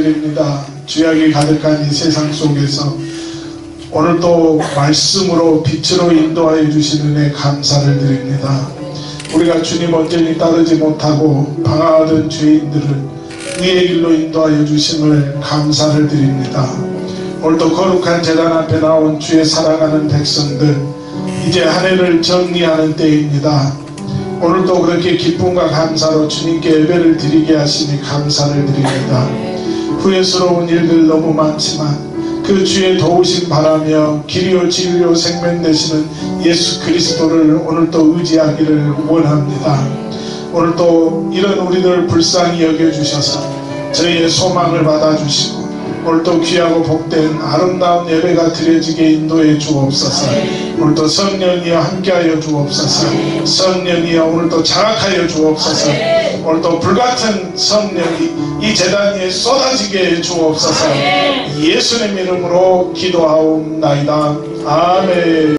감사드립니다. 죄악이 가득한 이 세상 속에서 오늘도 말씀으로 빛으로 인도하여 주시는 은혜 감사를 드립니다. 우리가 주님 온전히 따르지 못하고 방황하던 죄인들을 의의 길로 인도하여 주심을 감사를 드립니다. 오늘도 거룩한 제단 앞에 나온 주의 사랑하는 백성들, 이제 한 해를 정리하는 때입니다. 오늘도 그렇게 기쁨과 감사로 주님께 예배를 드리게 하시니 감사를 드립니다. 후회스러운 일들 너무 많지만 그 주의 도우심 바라며 길이요 진리요 생명 되시는 예수 그리스도를 오늘도 의지하기를 원합니다. 오늘도 이런 우리들 불쌍히 여겨주셔서 저희의 소망을 받아주시고 오늘도 귀하고 복된 아름다운 예배가 드려지게 인도해 주옵소서. 오늘도 성령이여 함께하여 주옵소서. 성령이여 오늘도 장악하여 주옵소서. 오늘도 불같은 성령이 이 제단 위에 쏟아지게 해 주옵소서. 예수님 이름으로 기도하옵나이다. 아멘.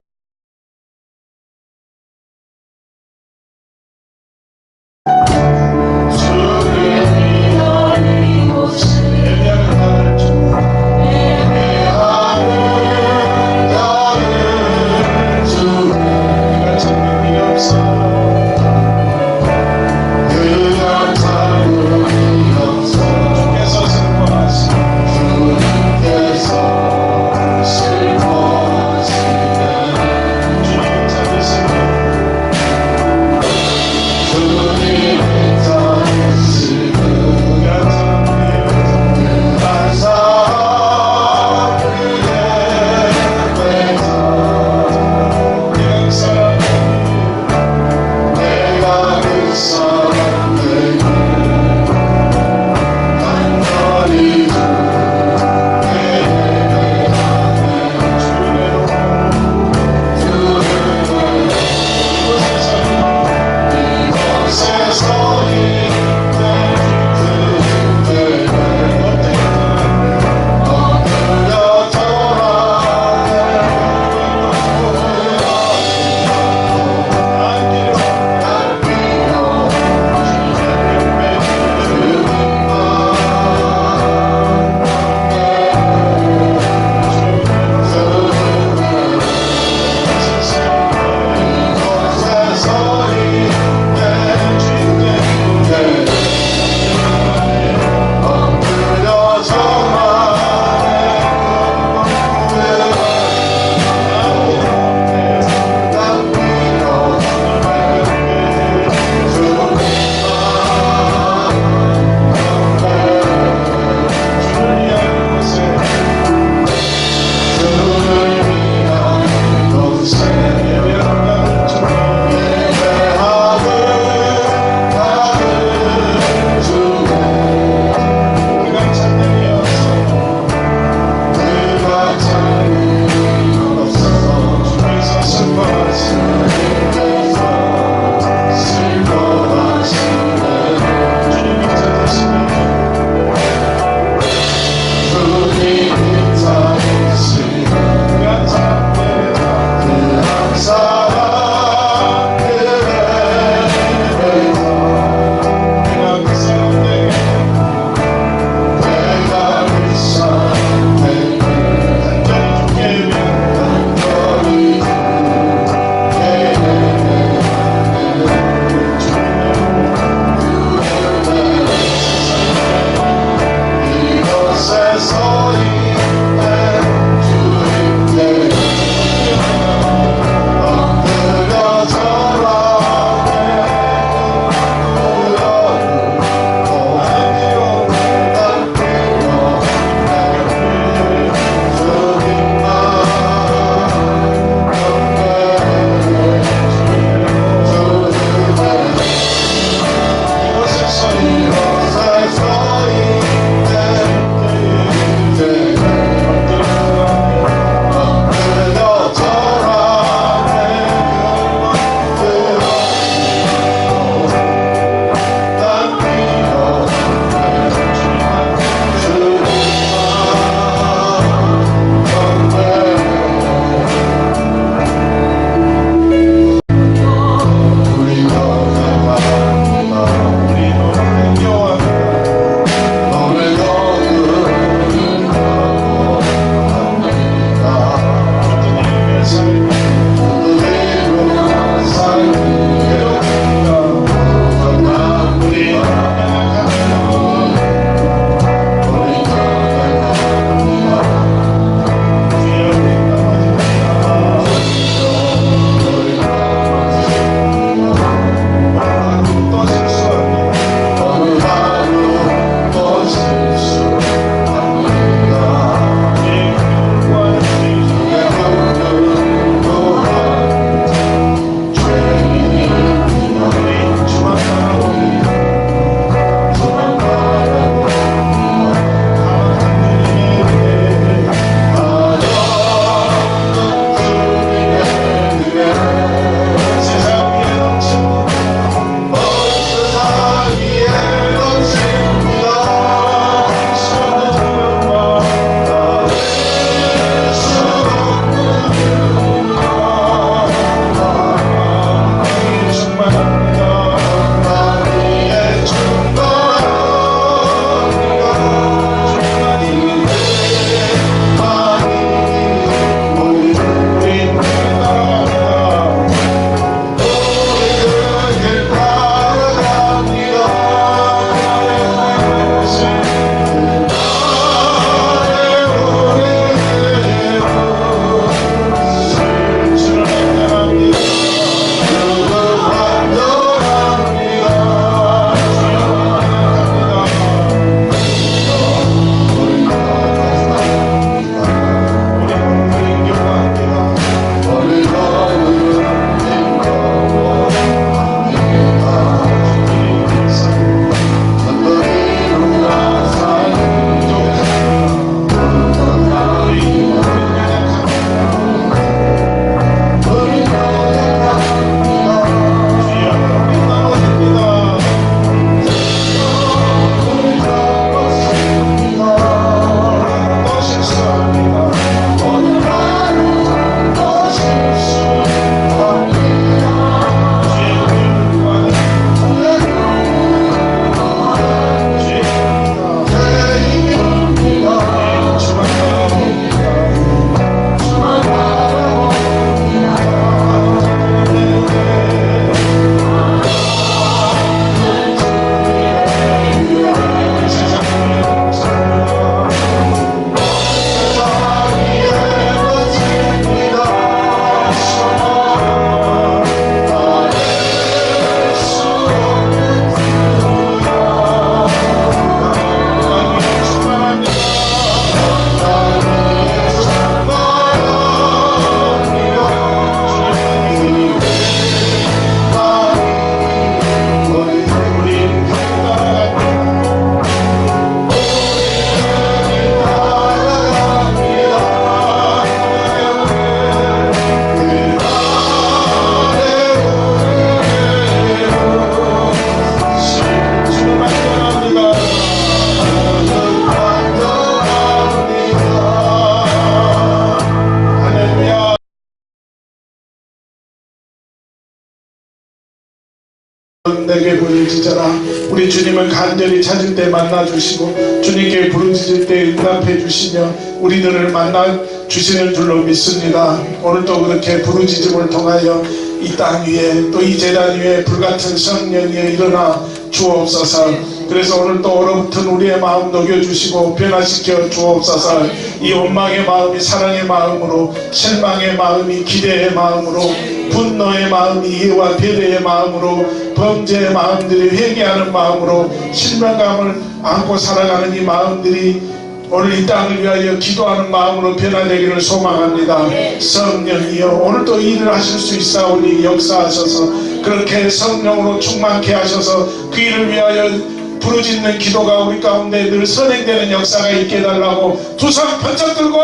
내게 부르짖어라. 우리 주님을 간절히 찾을 때 만나주시고 주님께 부르짖을 때 응답해 주시며 우리들을 만나 주시는 줄로 믿습니다. 오늘도 그렇게 부르짖음을 통하여 이 땅 위에 또 이 제단 위에 불같은 성령이 일어나 주옵소서. 그래서 오늘도 얼어붙은 우리의 마음 녹여주시고 변화시켜 주옵소서. 이 원망의 마음이 사랑의 마음으로, 실망의 마음이 기대의 마음으로, 분노의 마음이 이해와 배려의 마음으로, 범죄의 마음들이 회개하는 마음으로, 실망감을 안고 살아가는 이 마음들이 오늘 이 땅을 위하여 기도하는 마음으로 변화되기를 소망합니다. 성령이여 오늘도 일을 하실 수 있사오니 역사하셔서 그렇게 성령으로 충만케 하셔서 그 일을 위하여 부르짖는 기도가 우리 가운데 늘 선행되는 역사가 있게 해달라고 두 손 번쩍 들고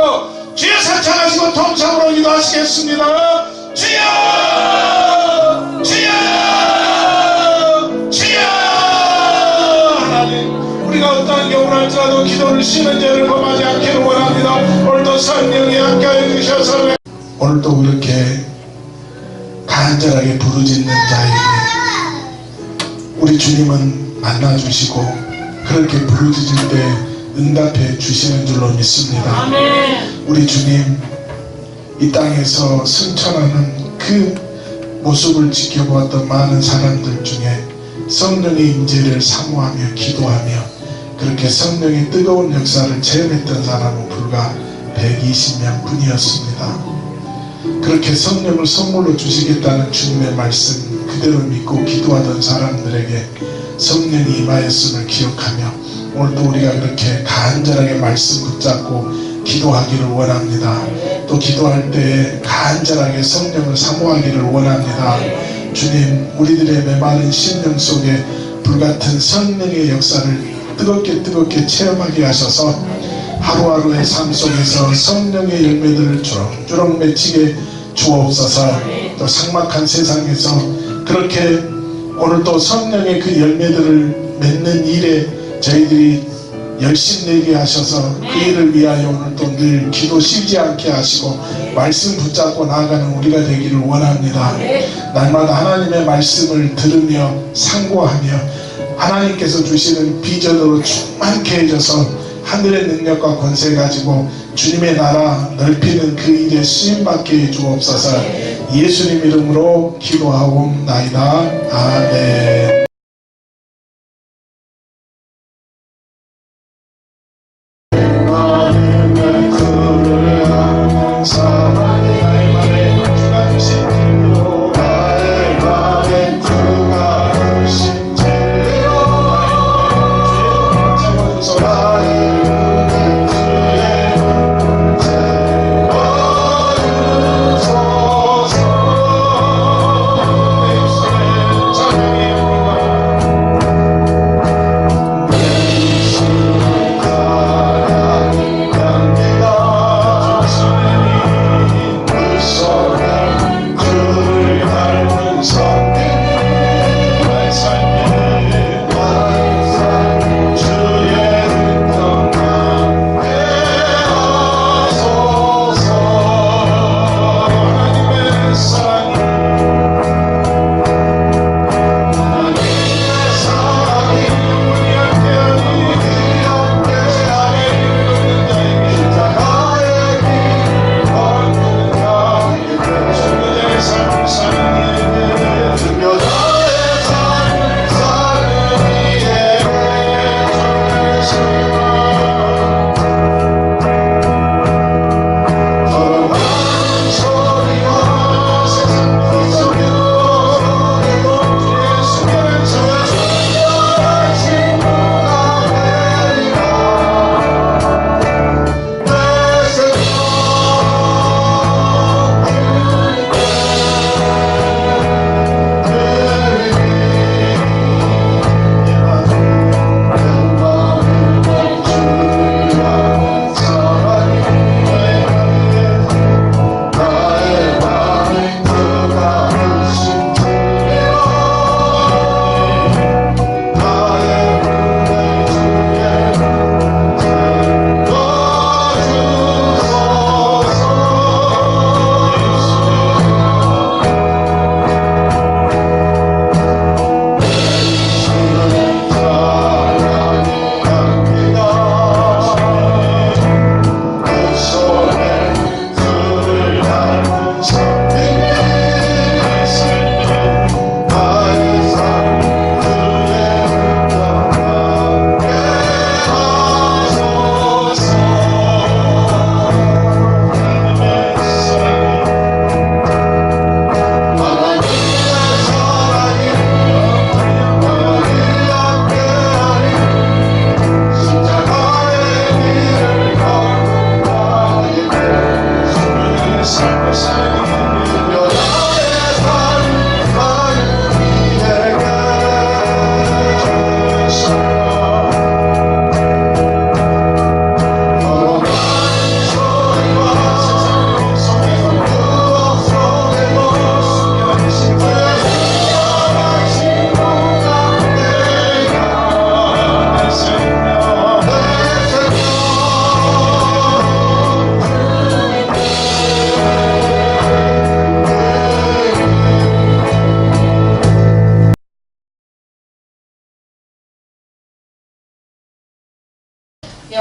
주여 사창하시고 통성으로 기도하시겠습니다. 주여 주여 주여. 하나님 우리가 어떠한 경우를 할지라도 기도를 쉬는 죄를 범하지 않기를 원합니다. 오늘도 성령이 함께하여 주셔서 오늘도 그렇게 간절하게 부르짖는 자에게 우리 주님은 만나주시고 그렇게 부르짖을 때 응답해 주시는 줄로 믿습니다. 우리 주님 이 땅에서 승천하는 그 모습을 지켜보았던 많은 사람들 중에 성령의 임재를 사모하며 기도하며 그렇게 성령의 뜨거운 역사를 체험했던 사람은 불과 120명 뿐이었습니다. 그렇게 성령을 선물로 주시겠다는 주님의 말씀 그대로 믿고 기도하던 사람들에게 성령이 임하였음을 기억하며 오늘도 우리가 그렇게 간절하게 말씀 붙잡고 기도하기를 원합니다. 또 기도할 때에 간절하게 성령을 사모하기를 원합니다. 주님 우리들의 메마른 심령 속에 불같은 성령의 역사를 뜨겁게 체험하게 하셔서 하루하루의 삶 속에서 성령의 열매들을 주렁주렁 맺히게 주옵소서. 또 삭막한 세상에서 그렇게 오늘도 성령의 그 열매들을 맺는 일에 저희들이 열심내게 하셔서 그 일을 위하여 오늘도 늘 기도 쉬지 않게 하시고 말씀 붙잡고 나아가는 우리가 되기를 원합니다. 날마다 하나님의 말씀을 들으며 상고하며 하나님께서 주시는 비전으로 충만케 해줘서 하늘의 능력과 권세 가지고 주님의 나라 넓히는 그 일에 쓰임받게 해 주옵소서. 예수님 이름으로 기도하옵나이다. 아멘.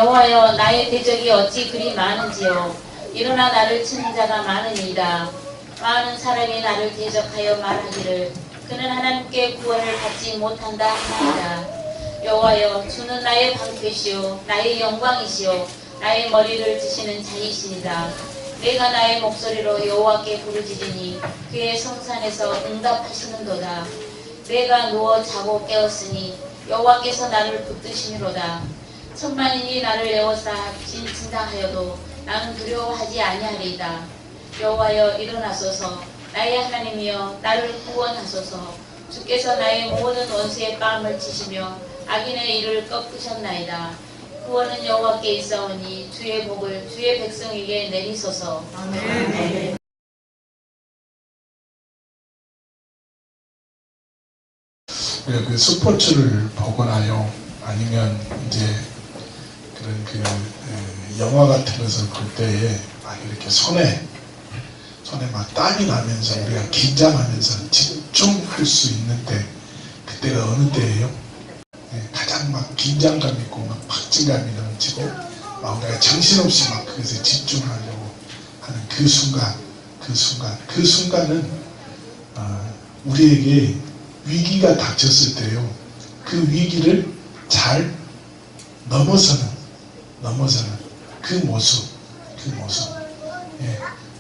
여호와여 나의 대적이 어찌 그리 많은지요. 일어나 나를 치는 자가 많으니이다. 많은 사람이 나를 대적하여 말하기를 그는 하나님께 구원을 받지 못한다 하나이다. 여호와여 주는 나의 방패시요 나의 영광이시요 나의 머리를 드시는 자이시니라. 내가 나의 목소리로 여호와께 부르짖으니 그의 성산에서 응답하시는도다. 내가 누워 자고 깨었으니 여호와께서 나를 붙드시미로다. 천만인이 나를 에워싸 진진당하여도 나는 두려워하지 아니하리이다. 여호와여 일어나소서. 나의 하나님이여 나를 구원하소서. 주께서 나의 모든 원수의 뺨을 치시며 악인의 일을 꺾으셨나이다. 구원은 여호와께 있사오니 주의 복을 주의 백성에게 내리소서. 아멘. 그 스포츠를 보거나요, 아니면 이제 그런 영화 같은 것을 볼 때에 막 이렇게 손에 막 땀이 나면서 우리가 긴장하면서 집중할 수 있는데 그때가 어느 때예요? 가장 막 긴장감 있고 막 박진감이 넘치고 막 우리가 정신없이 막 그것에 집중하려고 하는 그 순간은 우리에게 위기가 닥쳤을 때요, 그 위기를 잘 넘어서는 그 모습.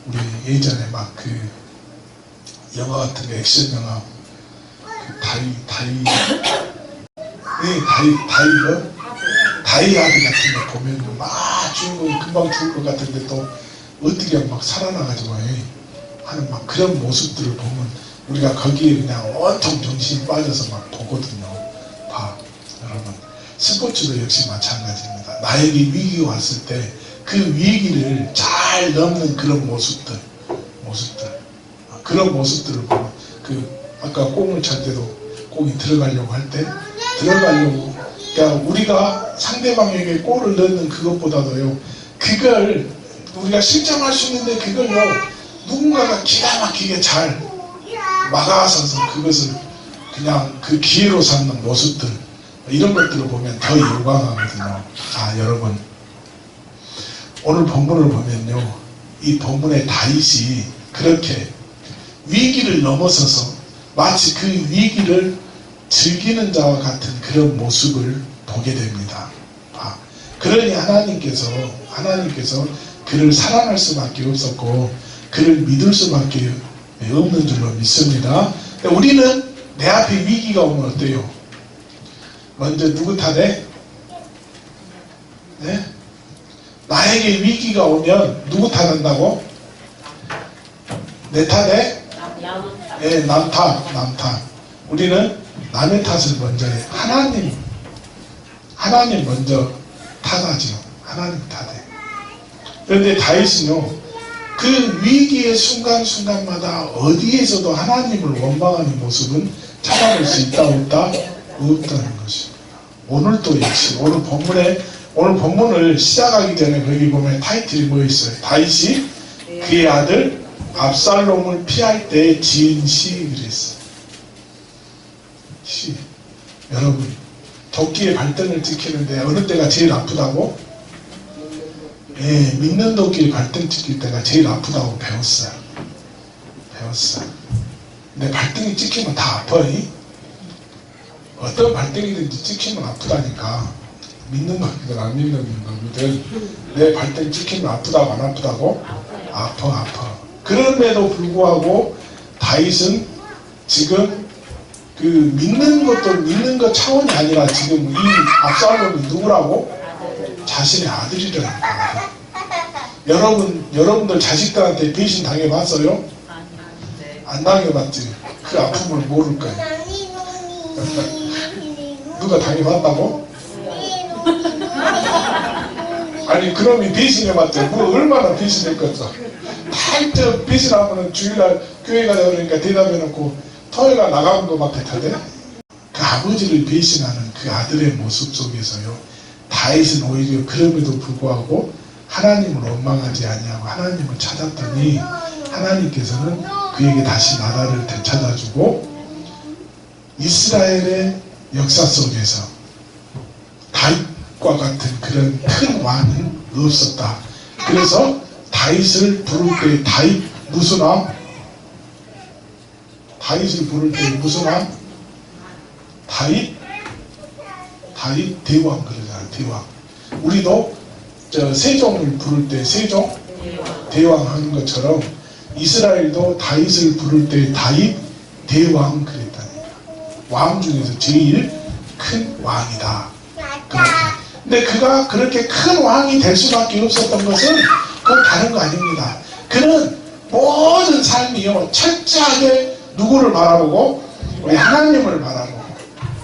우리 예전에 막 그 영화 같은 거, 액션 영화, 그 다이하드 같은 거 보면 막 주인공이 금방 죽을 것 같은데 또 어떻게 막 살아나가지고 하는 막 그런 모습들을 보면 우리가 거기에 그냥 온통 정신이 빠져서 막 보거든요. 여러분, 스포츠도 역시 마찬가지입니다. 나에게 위기가 왔을 때 그 위기를 잘 넘는 그런 모습들, 그런 모습들을 보면 아까 공을 찰 때도 공이 들어가려고 할 때 그러니까 우리가 상대방에게 골을 넣는 그것보다도요, 그걸 우리가 실점할 수 있는데 그걸요 누군가가 기가 막히게 잘 막아서서 그것을 그냥 그 기회로 삼는 모습들, 이런 것들을 보면 더 열광하거든요. 여러분, 오늘 본문을 보면요, 이 본문의 다윗이 그렇게 위기를 넘어서서 마치 그 위기를 즐기는 자와 같은 그런 모습을 보게 됩니다. 그러니 하나님께서 그를 사랑할 수밖에 없었고 그를 믿을 수밖에 없는 줄로 믿습니다. 우리는 내 앞에 위기가 오면 어때요? 먼저 누구 탓에? 네? 나에게 위기가 오면 누구 탓한다고? 내 탓에? 네, 남 탓. 우리는 남의 탓을 먼저 해. 하나님 먼저 탓하지요. 하나님 탓해. 그런데 다윗은요, 그 위기의 순간순간마다 어디에서도 하나님을 원망하는 모습은 찾아볼 수 있다 없다? 없다는 것입니다. 오늘도 역시 오늘 본문을 시작하기 전에 거기 보면 타이틀이 뭐 있어요? 다윗이 그의 아들 압살롬을 피할 때 지은 시 그랬어요. 시. 여러분, 도끼의 발등을 찍히는데 어느 때가 제일 아프다고? 믿는 도끼의 발등 찍힐 때가 제일 아프다고 배웠어요. 근데 발등이 찍히면 다 아파요. 어떤 발등이든지 찍히면 아프다니까. 믿는 거든 안 믿는 거든 내 발등 찍히면 아프다고 안 아프다고? 아파. 그럼에도 불구하고 다윗은 지금 그 믿는 것 차원이 아니라 지금 이 압살롬이 누구라고? 자신의 아들이라는 거예요. 여러분들 자식들한테 배신 당해봤어요? 안 당해봤지. 그 아픔을 모를 거예요. 누가 당해봤다고? 아니, 그놈이 배신해봤자 뭐 얼마나 배신했겠어. 탈적 배신하면은 주일날 교회 가자 그러니까 대답해놓고 토요일날 나가는 것밖에 타대. 그 아버지를 배신하는 그 아들의 모습 속에서요, 다윗은 오히려 그럼에도 불구하고 하나님을 원망하지 아니하고 하나님을 찾았더니 하나님께서는 그에게 다시 나라를 되찾아주고 이스라엘의 역사 속에서 다윗과 다윗과 같은 그런 큰 왕은 없었다. 그래서 다윗을 부를 때 다윗 무슨 왕? 다윗을 부를 때 무슨 왕? 다윗 대왕 그러잖아요. 대왕. 우리도 세종을 부를 때 세종 대왕 하는 것처럼 이스라엘도 다윗을 부를 때 다윗 대왕 그랬다니까. 왕 중에서 제일 큰 왕이다. 근데 그가 그렇게 큰 왕이 될 수밖에 없었던 것은 그건 다른 거 아닙니다. 그는 모든 삶이요 철저하게 누구를 바라보고 우리 하나님을 바라보고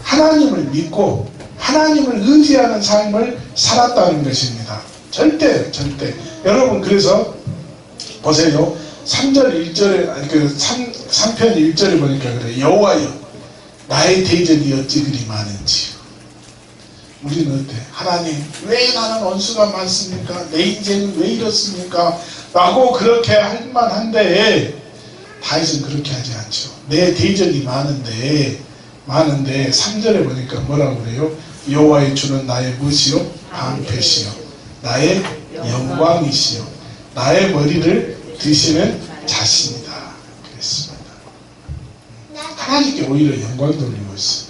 하나님을 믿고 하나님을 의지하는 삶을 살았다는 것입니다. 절대 여러분 그래서 보세요. 3절 1절에 아니 3편 1절에 보니까 그래. 여호와여 나의 대적이 어찌 그리 많은지요. 우리는 어때? 하나님 왜 나는 원수가 많습니까? 내 인생은 왜 이렇습니까? 라고 그렇게 할 만한데 다윗은 그렇게 하지 않죠. 내 대적이 많은데 3절에 보니까 뭐라고 그래요? 여호와의 주는 나의 무엇이요? 방패시요 나의 영광이시요 나의 머리를 드시는 자신이다 그랬습니다. 하나님께 오히려 영광 돌리고 있어.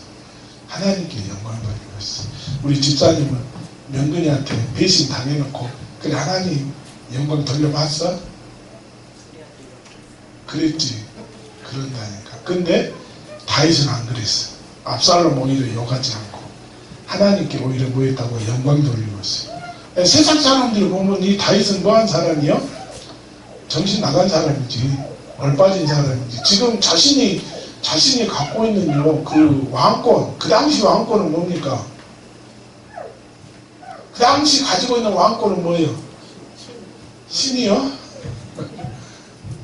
하나님께 영광 돌리고 있어. 우리 집사님은 명근이한테 배신 당해놓고 그래 하나님 영광 돌려봤어? 그랬지. 그런다니까. 근데 다윗은 안 그랬어. 압살롬 오히려 욕하지 않고 하나님께 오히려 뭐 했다고 영광 돌리고 있어요. 세상 사람들 보면 이 다윗은 뭐한 사람이요? 정신 나간 사람이지. 얼빠진 사람이지. 지금 자신이 갖고 있는 그 왕권, 그 당시 왕권은 뭡니까? 그 당시 가지고 있는 왕권은 뭐예요? 신이요?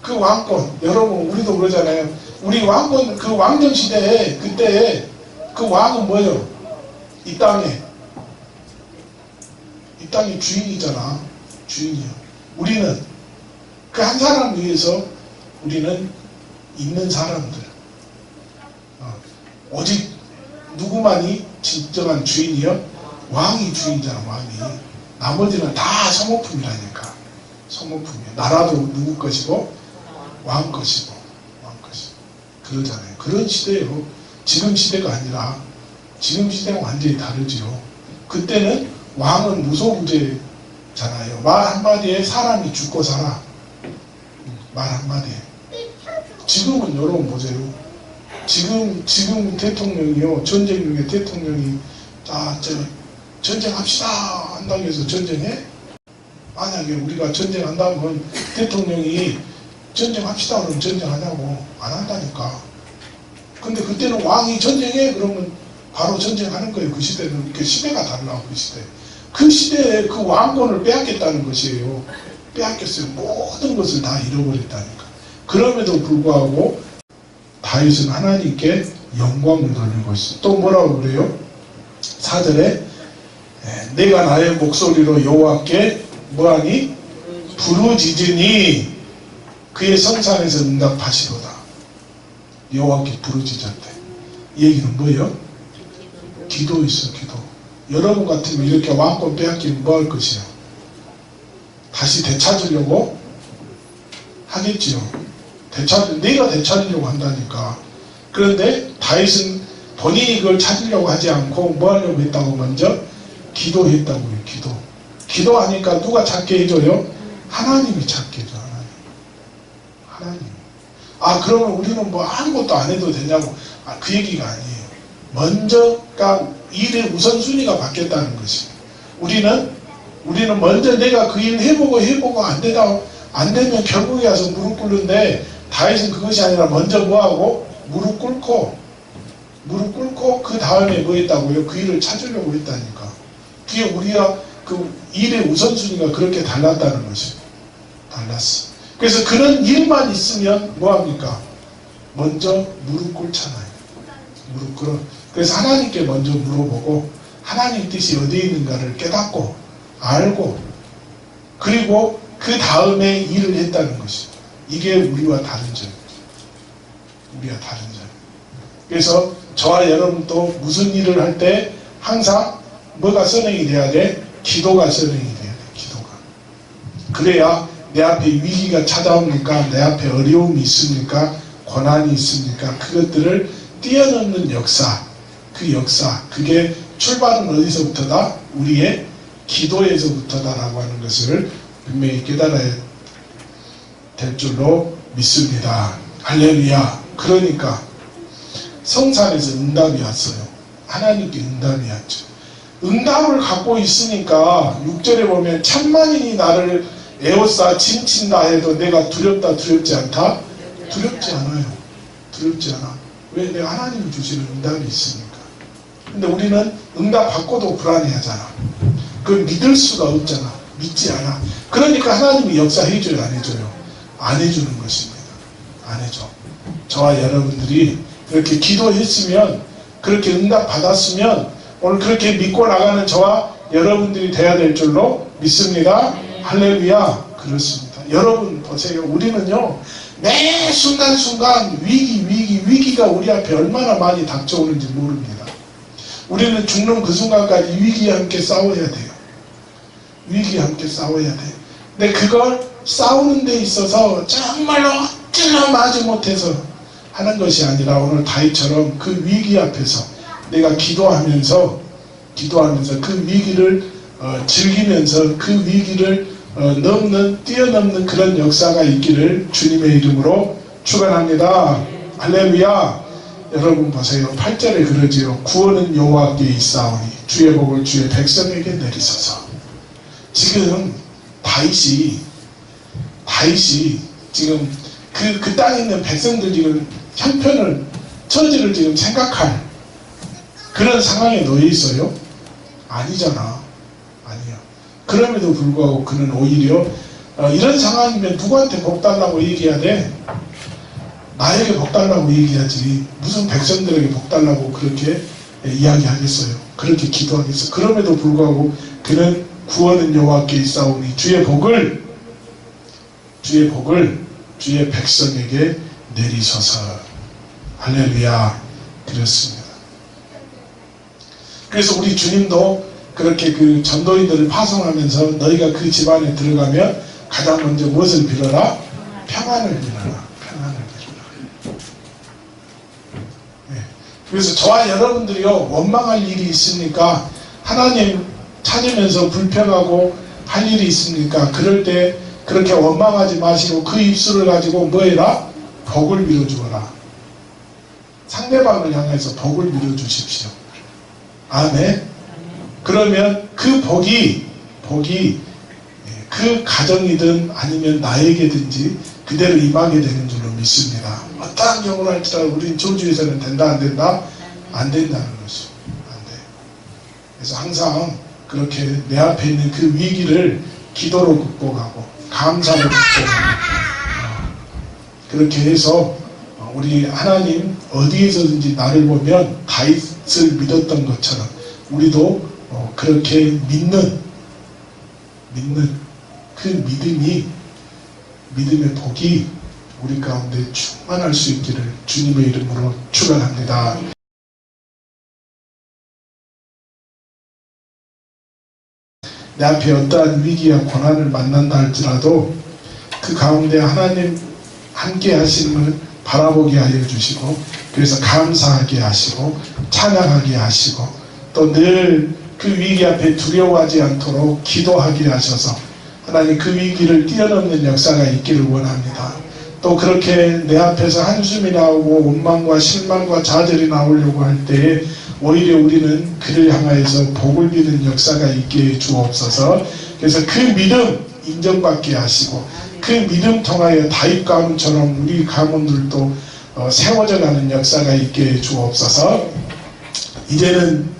그 왕권, 여러분 우리도 그러잖아요. 우리 왕권 그 왕정 시대에 그때 그 왕은 뭐예요? 이 땅의 주인이잖아. 주인이요. 우리는 그 한 사람 위해서 우리는 있는 사람들. 오직 누구만이 진정한 주인이요? 왕이 주인이잖아. 왕이. 나머지는 다 소모품이라니까. 소모품이에요. 나라도 누구 것이고 왕 것이고 그러잖아요. 그런 시대예요. 지금 시대가 아니라 지금 시대는 완전히 다르지요. 그때는 왕은 무소부재잖아요. 말 한마디에 사람이 죽고 살아. 말 한마디에. 지금은 여러분 보세요. 지금 대통령이요. 전쟁 중에 대통령이 전쟁합시다 한다고 해서 전쟁해? 만약에 우리가 전쟁한다면 대통령이 전쟁합시다 그러면 전쟁하냐고 안 한다니까. 근데 그때는 왕이 전쟁해 그러면 바로 전쟁하는 거예요. 그 시대는. 그 시대가 달라. 그 시대에 그 왕권을 빼앗겼다는 것이에요. 빼앗겼어요. 모든 것을 다 잃어버렸다니까. 그럼에도 불구하고 다윗은 하나님께 영광을 돌리고 있어요. 또 뭐라고 그래요? 4절에 내가 나의 목소리로 여호와께 뭐하니? 부르짖으니 그의 성산에서 응답하시도다. 여호와께 부르짖었대. 이 얘기는 뭐예요? 기도 있어. 기도. 여러분 같으면 이렇게 왕권 빼앗기면 뭐 할 것이야? 다시 되찾으려고 하겠지요. 내가 되찾으려고 한다니까. 그런데 다윗은 본인이 그걸 찾으려고 하지 않고 뭐 하려고 했다고? 먼저 기도했다고요. 기도하니까 누가 찾게 해줘요? 하나님이 찾게 해줘. 하나님. 그러면 우리는 뭐 아무것도 안 해도 되냐고. 그 얘기가 아니에요. 먼저가 일의 우선순위가 바뀌었다는 것이. 우리는 먼저 내가 그 일 해보고 안 되면 결국에 와서 무릎 꿇는데 다윗은 그것이 아니라 먼저 뭐하고? 무릎 꿇고 그 다음에 뭐 했다고요? 그 일을 찾으려고 했다니까. 그게 우리가 그 일의 우선순위가 그렇게 달랐다는 것이. 달랐어. 그래서 그런 일만 있으면 뭐합니까? 먼저 무릎 꿇잖아요. 무릎 꿇어. 그래서 하나님께 먼저 물어보고 하나님 뜻이 어디에 있는가를 깨닫고 알고 그리고 그 다음에 일을 했다는 것이. 이게 우리와 다른 점. 그래서 저와 여러분도 무슨 일을 할 때 항상 뭐가 선행이 돼야 돼? 기도가 선행이 돼야 돼. 기도가. 그래야 내 앞에 위기가 찾아오니까, 내 앞에 어려움이 있으니까, 고난이 있으니까 그것들을 뛰어넘는 역사, 그 역사, 그게 출발은 어디서부터다? 우리의 기도에서부터다라고 하는 것을 분명히 깨달아야 될 줄로 믿습니다. 할렐루야. 그러니까 성산에서 응답이 왔어요. 하나님께 응답이 왔죠. 응답을 갖고 있으니까 6절에 보면 천만인이 나를 에워싸 짐친다 해도 내가 두렵다 두렵지 않다? 두렵지 않아요. 두렵지 않아. 왜? 내가 하나님이 주시는 응답이 있으니까. 근데 우리는 응답 받고도 불안해하잖아. 그걸 믿을 수가 없잖아. 믿지 않아. 그러니까 하나님이 역사해줘요, 안 해줘요? 안 해주는 것입니다. 안 해줘. 저와 여러분들이 그렇게 기도했으면, 그렇게 응답 받았으면 오늘 그렇게 믿고 나가는 저와 여러분들이 돼야 될 줄로 믿습니다. 할렐루야. 그렇습니다. 여러분 보세요. 우리는요, 매 순간순간 위기가 우리 앞에 얼마나 많이 닥쳐오는지 모릅니다. 우리는 죽는 그 순간까지 위기와 함께 싸워야 돼요. 위기와 함께 싸워야 돼요. 근데 그걸 싸우는 데 있어서 정말로 찔러 마지 못해서 하는 것이 아니라 오늘 다윗처럼 그 위기 앞에서 내가 기도하면서 그 위기를 즐기면서 그 위기를 뛰어넘는 그런 역사가 있기를 주님의 이름으로 축원합니다. 할렐루야. 여러분 보세요. 8절에 그러지요. 구원은 여호와께 있사오니 주의 복을 주의 백성에게 내리소서. 지금 다윗이 지금 그 땅에 있는 백성들 지금 형편을, 처지를 지금 생각할 그런 상황에 놓여 있어요? 아니잖아. 아니야. 그럼에도 불구하고 그는 오히려 이런 상황이면 누구한테 복 달라고 얘기해야 돼? 나에게 복 달라고 얘기하지. 무슨 백성들에게 복 달라고 그렇게 이야기하겠어요? 그렇게 기도하겠어요? 그럼에도 불구하고 그는 구원은 여호와께 있사오니 주의 복을 주의 백성에게 내리소서. 할렐루야. 그렇습니다. 그래서 우리 주님도 그렇게 그 전도인들을 파송하면서 너희가 그 집안에 들어가면 가장 먼저 무엇을 빌어라? 평안을 빌어라. 평안을 빌어라. 네. 그래서 저와 여러분들이요, 원망할 일이 있으니까, 하나님 찾으면서 불평하고 할 일이 있으니까, 그럴 때 그렇게 원망하지 마시고 그 입술을 가지고 뭐해라? 복을 빌어주어라. 상대방을 향해서 복을 빌어주십시오. 아멘. 그러면 그 복이 그 가정이든 아니면 나에게든지 그대로 임하게 되는 줄로 믿습니다. 어떠한 경우를 할지라도 우리는 저주에서는 된다 안 된다? 안 된다는 것이. 안 돼. 그래서 항상 그렇게 내 앞에 있는 그 위기를 기도로 극복하고 감사로 극복하고 그렇게 해서 우리 하나님 어디에서든지 나를 보면 다윗을 믿었던 것처럼 우리도 그렇게 믿는 그 믿음의 복이 우리 가운데 충만할 수 있기를 주님의 이름으로 축원합니다. 내 앞에 어떠한 위기와 고난을 만난다 할지라도 그 가운데 하나님 함께 하심을 바라보게 하여 주시고, 그래서 감사하게 하시고 찬양하게 하시고 또 늘 그 위기 앞에 두려워하지 않도록 기도하게 하셔서 하나님 그 위기를 뛰어넘는 역사가 있기를 원합니다. 또 그렇게 내 앞에서 한숨이 나오고 원망과 실망과 좌절이 나오려고 할 때에 오히려 우리는 그를 향하여서 복을 비는 역사가 있게 주옵소서. 그래서 그 믿음 인정받게 하시고 그 믿음 통하여 다윗 가문처럼 우리 가문들도 세워져 가는 역사가 있게 주옵소서. 이제는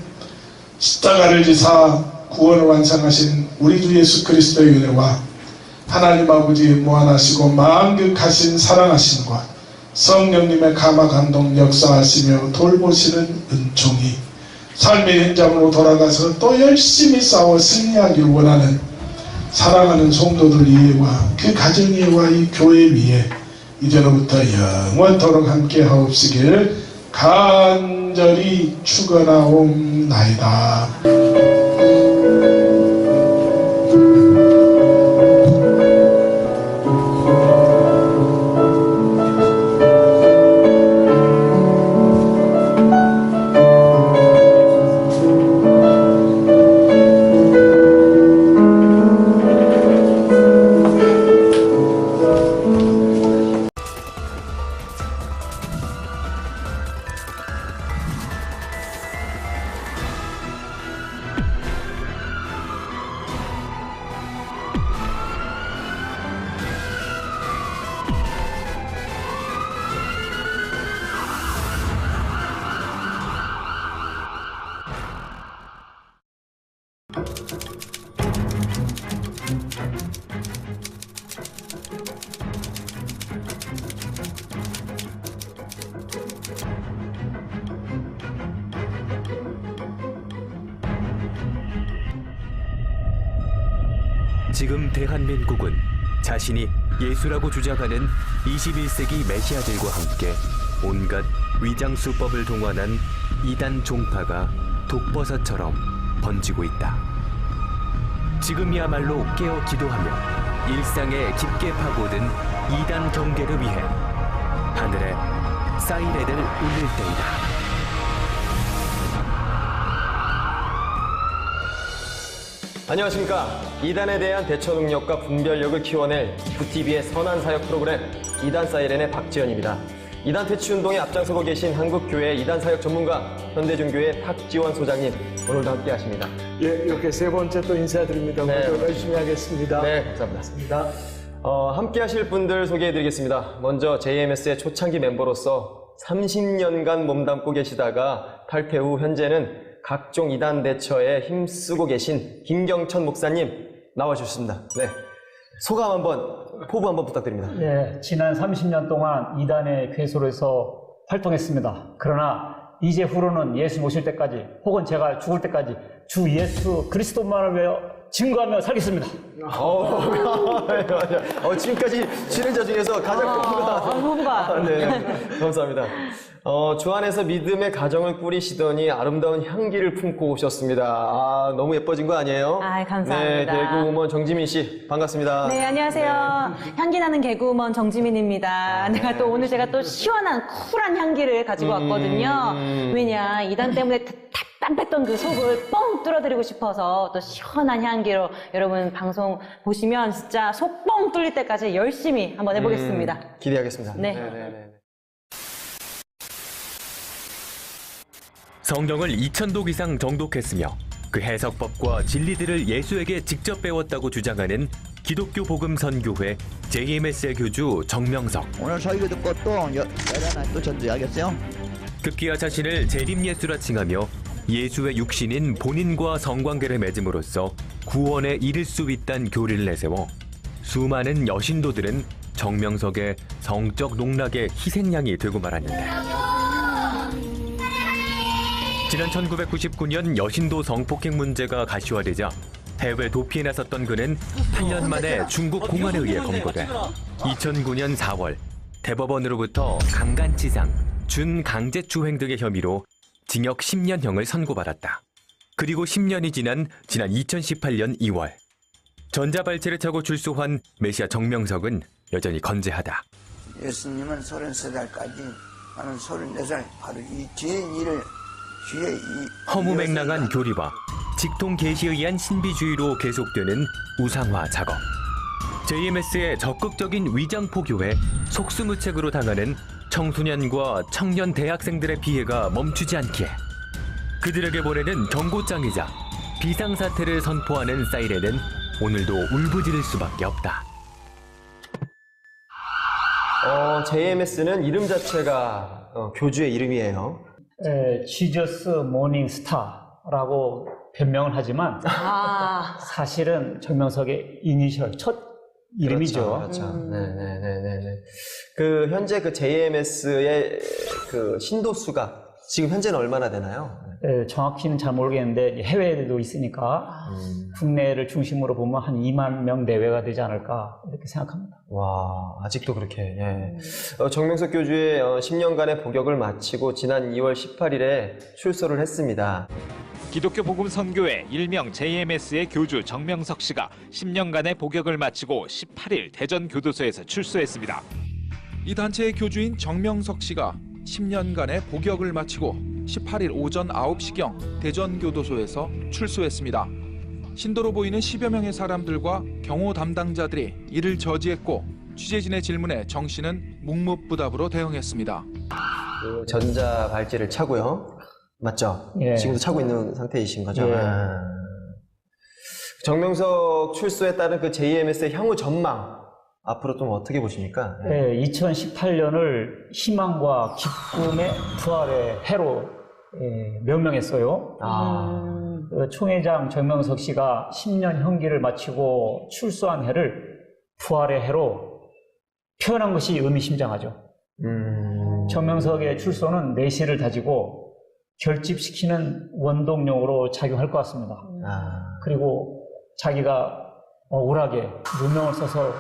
십자가를 지사 구원을 완성하신 우리 주 예수 그리스도의 은혜와 하나님 아버지의 무한하시고 만극하신 사랑하심과 성령님의 감화 감동 역사하시며 돌보시는 은총이 삶의 현장으로 돌아가서 또 열심히 싸워 승리하기를 원하는 사랑하는 성도들 위에와 그 가정 위에와 이 교회 위에 이제로부터 영원토록 함께 하옵시길 간절히 축원하옵나이다. 지금 대한민국은 자신이 예수라고 주장하는 21세기 메시아들과 함께 온갖 위장수법을 동원한 이단 종파가 독버섯처럼 번지고 있다. 지금이야말로 깨어 기도하며 일상에 깊게 파고든 이단 경계를 위해 하늘에 사이렌을 울릴 때이다. 안녕하십니까. 이단에 대한 대처 능력과 분별력을 키워낼 부TV의 선한 사역 프로그램 이단 사이렌의 박지현입니다. 이단 퇴치 운동에 앞장서고 계신 한국교회 이단 사역 전문가 현대중교회 탁지원 소장님, 오늘도 함께 하십니다. 예, 이렇게 세 번째 또 인사드립니다. 네. 오늘 열심히 하겠습니다. 네, 감사합니다. 함께 하실 분들 소개해드리겠습니다. 먼저 JMS의 초창기 멤버로서 30년간 몸담고 계시다가 탈퇴 후 현재는 각종 이단 대처에 힘쓰고 계신 김경천 목사님 나와주셨습니다. 네, 소감 한번, 포부 한번 부탁드립니다. 네, 지난 30년 동안 이단의 괴소로서 활동했습니다. 그러나 이제 후로는 예수 모실 때까지 혹은 제가 죽을 때까지 주 예수 그리스도만을 위하여 증거하며 살겠습니다. 지금까지 출연자 중에서 가장 포부가 후보가. 네, 감사합니다. 주 안에서 믿음의 가정을 꾸리시더니 아름다운 향기를 품고 오셨습니다. 아, 너무 예뻐진 거 아니에요? 아, 감사합니다. 네, 개그우먼 정지민 씨, 반갑습니다. 네, 안녕하세요. 향기 나는 개그우먼 정지민입니다. 내가 또 오늘 제가 또 시원한 쿨한 향기를 가지고 왔거든요. 왜냐, 이단 때문에 답답했던 그 속을 뻥 뚫어드리고 싶어서 또 시원한 향기로 여러분 방송 보시면 진짜 속 뻥 뚫릴 때까지 열심히 한번 해보겠습니다. 기대하겠습니다. 네. 성경을 2000독 이상 정독했으며 그 해석법과 진리들을 예수에게 직접 배웠다고 주장하는 기독교 복음 선교회 JMS의 교주 정명석. 오늘 설교 듣고 또 열하나 또 전도하겠어요? 급기야 자신을 재림예수라 칭하며 예수의 육신인 본인과 성관계를 맺음으로써 구원에 이를 수 있다는 교리를 내세워 수많은 여신도들은 정명석의 성적 농락의 희생양이 되고 말았는데, 지난 1999년 여신도 성폭행 문제가 가시화되자 해외 도피에 나섰던 그는 8년 만에 중국 공안에 의해 검거돼 2009년 4월 대법원으로부터 강간치상, 준강제추행 등의 혐의로 징역 10년형을 선고받았다. 그리고 10년이 지난 2018년 2월 전자발찌를 차고 출소한 메시아 정명석은 여전히 건재하다. 예수님은 33살까지 나는 34살 바로 이 죄인 일을 주의 이 허무맹랑한 교리와 직통 계시에 의한 신비주의로 계속되는 우상화 작업. JMS의 적극적인 위장포교에 속수무책으로 당하는 청소년과 청년 대학생들의 피해가 멈추지 않기에 그들에게 보내는 경고장이자 비상사태를 선포하는 사이렌은 오늘도 울부짖을 수밖에 없다. JMS는 이름 자체가 교주의 이름이에요. 지저스 모닝 스타라고 변명을 하지만 사실은 정명석의 이니셜 첫 이름이죠. 그렇죠. 네네네네. 그 현재 그 JMS의 그 신도 수가 지금 현재는 얼마나 되나요? 정확히는 잘 모르겠는데 해외에도 있으니까 국내를 중심으로 보면 한 2만 명 내외가 되지 않을까 이렇게 생각합니다. 와, 아직도 그렇게. 예. 정명석 교주의 10년간의 복역을 마치고 지난 2월 18일에 출소를 했습니다. 기독교 복음 선교회 일명 JMS의 교주 정명석 씨가 10년간의 복역을 마치고 18일 대전 교도소에서 출소했습니다. 이 단체의 교주인 정명석 씨가 10년간의 복역을 마치고 18일 오전 9시경 대전교도소에서 출소했습니다. 신도로 보이는 10여 명의 사람들과 경호 담당자들이 이를 저지했고 취재진의 질문에 정 씨는 묵묵부답으로 대응했습니다. 그 전자 발찌를 차고요. 맞죠? 예. 지금도 차고 있는 상태이신 거죠? 예. 정명석 출소에 따른 그 JMS의 향후 전망, 앞으로 좀 어떻게 보십니까? 2018년을 희망과 기쁨의 부활의 해로 명명했어요. 총회장 정명석 씨가 10년 형기를 마치고 출소한 해를 부활의 해로 표현한 것이 의미심장하죠. 정명석의 출소는 내실을 다지고 결집시키는 원동력으로 작용할 것 같습니다. 그리고 자기가 억울하게 누명을 써서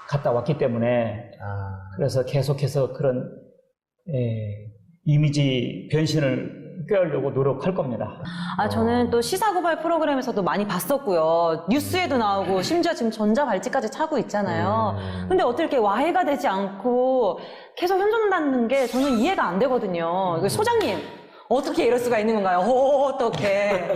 갔다 왔기 때문에 그래서 계속해서 그런 이미지 변신을 꾀하려고 노력할 겁니다. 저는 또 시사고발 프로그램에서도 많이 봤었고요. 뉴스에도 나오고 심지어 지금 전자발찌까지 차고 있잖아요. 근데 어떻게 와해가 되지 않고 계속 현존한다는 게 저는 이해가 안 되거든요. 소장님, 어떻게 이럴 수가 있는 건가요? 어떻게?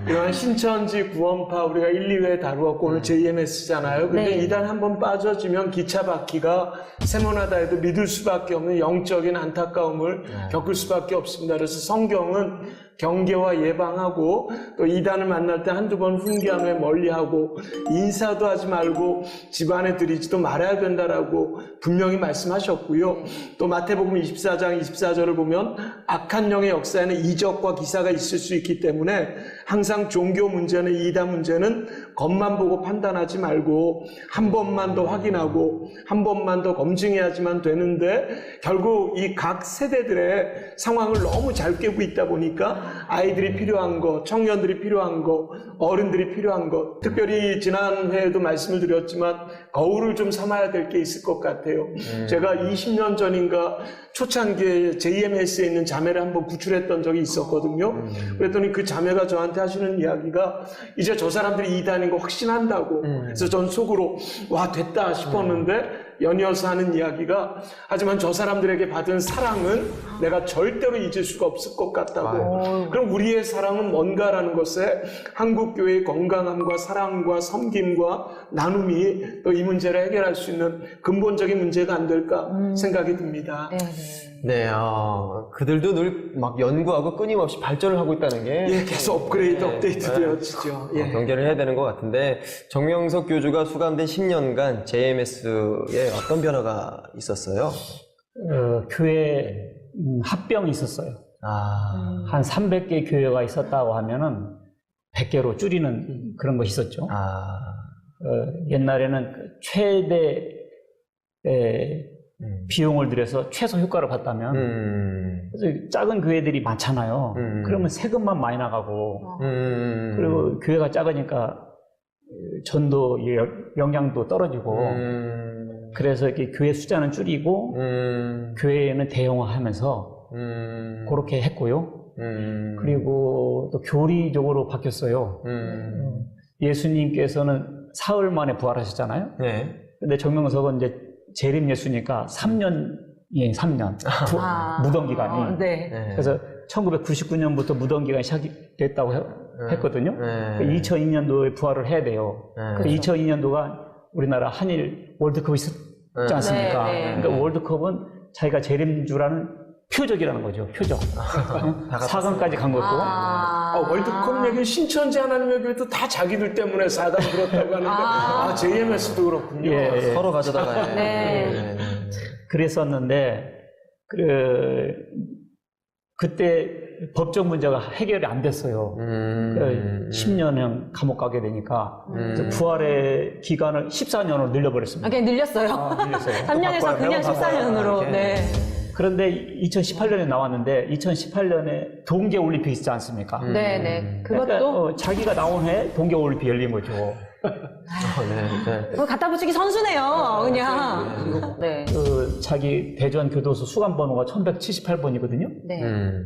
그런 신천지 구원파 우리가 1, 2회 다루었고 오늘 JMS잖아요. 근데 네. 이단 한번 빠져지면 기차 바퀴가 세모나다 해도 믿을 수밖에 없는 영적인 안타까움을 겪을 수밖에 없습니다. 그래서 성경은 경계와 예방하고 또 이단을 만날 때 한두 번 훈계한 후에 멀리하고 인사도 하지 말고 집안에 들이지도 말아야 된다라고 분명히 말씀하셨고요. 또 마태복음 24장 24절을 보면 악한 영의 역사에는 이적과 기사가 있을 수 있기 때문에 항상 종교 문제는 이단 문제는 겉만 보고 판단하지 말고 한 번만 더 확인하고 한 번만 더 검증해야지만 되는데 결국 이 각 세대들의 상황을 너무 잘 깨고 있다 보니까 아이들이 필요한 거, 청년들이 필요한 거, 어른들이 필요한 거, 특별히 지난 회에도 말씀을 드렸지만 거울을 좀 삼아야 될 게 있을 것 같아요. 제가 20년 전인가 초창기에 JMS에 있는 자매를 한번 구출했던 적이 있었거든요. 그랬더니 그 자매가 저한테 하시는 이야기가 이제 저 사람들이 이단인 거 확신한다고. 그래서 전 속으로 와 됐다 싶었는데 연이어서 하는 이야기가 하지만 저 사람들에게 받은 사랑은 내가 절대로 잊을 수가 없을 것 같다고. 그럼 우리의 사랑은 뭔가라는 것에 한국교회의 건강함과 사랑과 섬김과 나눔이 또 이 문제를 해결할 수 있는 근본적인 문제가 안 될까 생각이 듭니다. 네, 그들도 늘 막 연구하고 끊임없이 발전을 하고 있다는 게. 예, 계속 업그레이드, 업데이트 되어지죠. 예. 경계를 해야 되는 것 같은데, 정명석 교주가 수감된 10년간 JMS에 어떤 변화가 있었어요? 교회 합병이 있었어요. 한 300개 교회가 있었다고 하면은 100개로 줄이는 그런 것이 있었죠. 옛날에는 최대 비용을 들여서 최소 효과를 봤다면 그래서 작은 교회들이 많잖아요. 그러면 세금만 많이 나가고 그리고 교회가 작으니까 전도 영향도 떨어지고 그래서 이렇게 교회 숫자는 줄이고 교회는 대형화하면서 그렇게 했고요. 그리고 또 교리적으로 바뀌었어요. 예수님께서는 사흘 만에 부활하셨잖아요. 네. 근데 정명석은 이제 재림 예수니까 3년 무덤 기간이. 네. 그래서 1999년부터 무덤 기간이 시작됐다고 했거든요. 2002년도에 부활을 해야 돼요. 그 2002년도가 우리나라 한일 월드컵이 있었지 않습니까? 그러니까 월드컵은 자기가 재림주라는 표적이라는 거죠. 표적. 4강까지 간 것도. 월드컵 얘기 신천지 하나님의 교회도 다 자기들 때문에 4강 들었다고 하는데 JMS도 그렇군요. 예. 서로 가져다가. 네. 그랬었는데 그때 법적 문제가 해결이 안 됐어요. 10년형 감옥 가게 되니까 그래서 부활의 기간을 14년으로 늘려버렸습니다. 그냥 늘렸어요. 늘렸어요. 3년에서 그냥 14년으로. 네. 그런데 2018년에 나왔는데 2018년에 동계올림픽 있지 않습니까? 네네. 그것도 그러니까 자기가 나온 해 동계올림픽 열린 거죠. 그거 갖다 붙이기 선수네요, 그냥. 네. 그 자기 대전 교도소 수감 번호가 1178번이거든요. 네.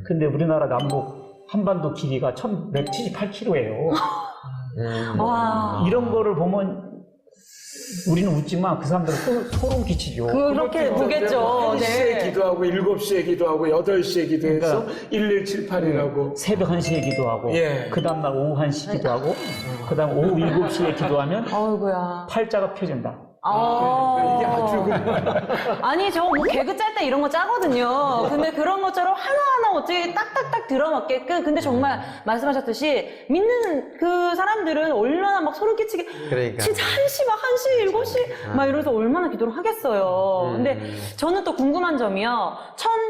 근데 우리나라 남북 한반도 길이가 1178km예요. 와. 이런 거를 보면 우리는 웃지만 그 사람들은 소름 끼치죠. 그렇게 보겠죠. 1시에 기도하고 7시에 기도하고 8시에 기도해서 그러니까 1178이라고. 새벽 1시에 기도하고 예. 그 다음날 오후 1시 기도하고 그 다음 오후 7시에 기도하면 어이구야. 팔자가 펴진다. 이게 아주 아니, 저 뭐 개그 짤 때 이런 거 짜거든요. 근데 그런 것처럼 하나하나 어떻게 딱딱딱 들어맞게끔. 근데 정말 말씀하셨듯이 믿는 그 사람들은 얼마나 막 소름 끼치게. 그러니까. 진짜 1시 막 1시, 7시 막 이러면서 얼마나 기도를 하겠어요. 근데 저는 또 궁금한 점이요.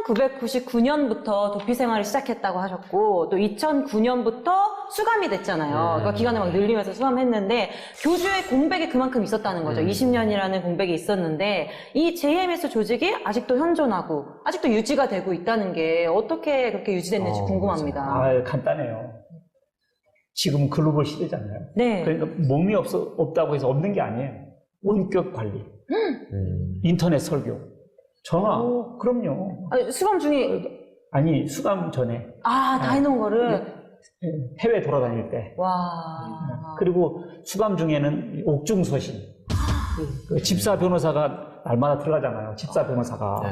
1999년부터 도피 생활을 시작했다고 하셨고 또 2009년부터 수감이 됐잖아요. 그러니까 기간을 막 늘리면서 수감했는데 교주의 공백이 그만큼 있었다는 거죠. 20년이라는 공백이 있었는데 이 JMS 조직이 아직도 현존하고 아직도 유지가 되고 있다는 게 어떻게 그렇게 유지됐는지 궁금합니다. 아, 간단해요. 지금은 글로벌 시대잖아요. 네. 그러니까 몸이 없다고 해서 없는 게 아니에요. 원격 관리, 인터넷 설교, 전화. 그럼요. 아니, 수감 중에 아니 수감 전에 다 해놓은 거를 해외 돌아다닐 때. 와. 그리고 수감 중에는 옥중서신. 그 집사 변호사가 날마다 들어가잖아요. 집사 변호사가.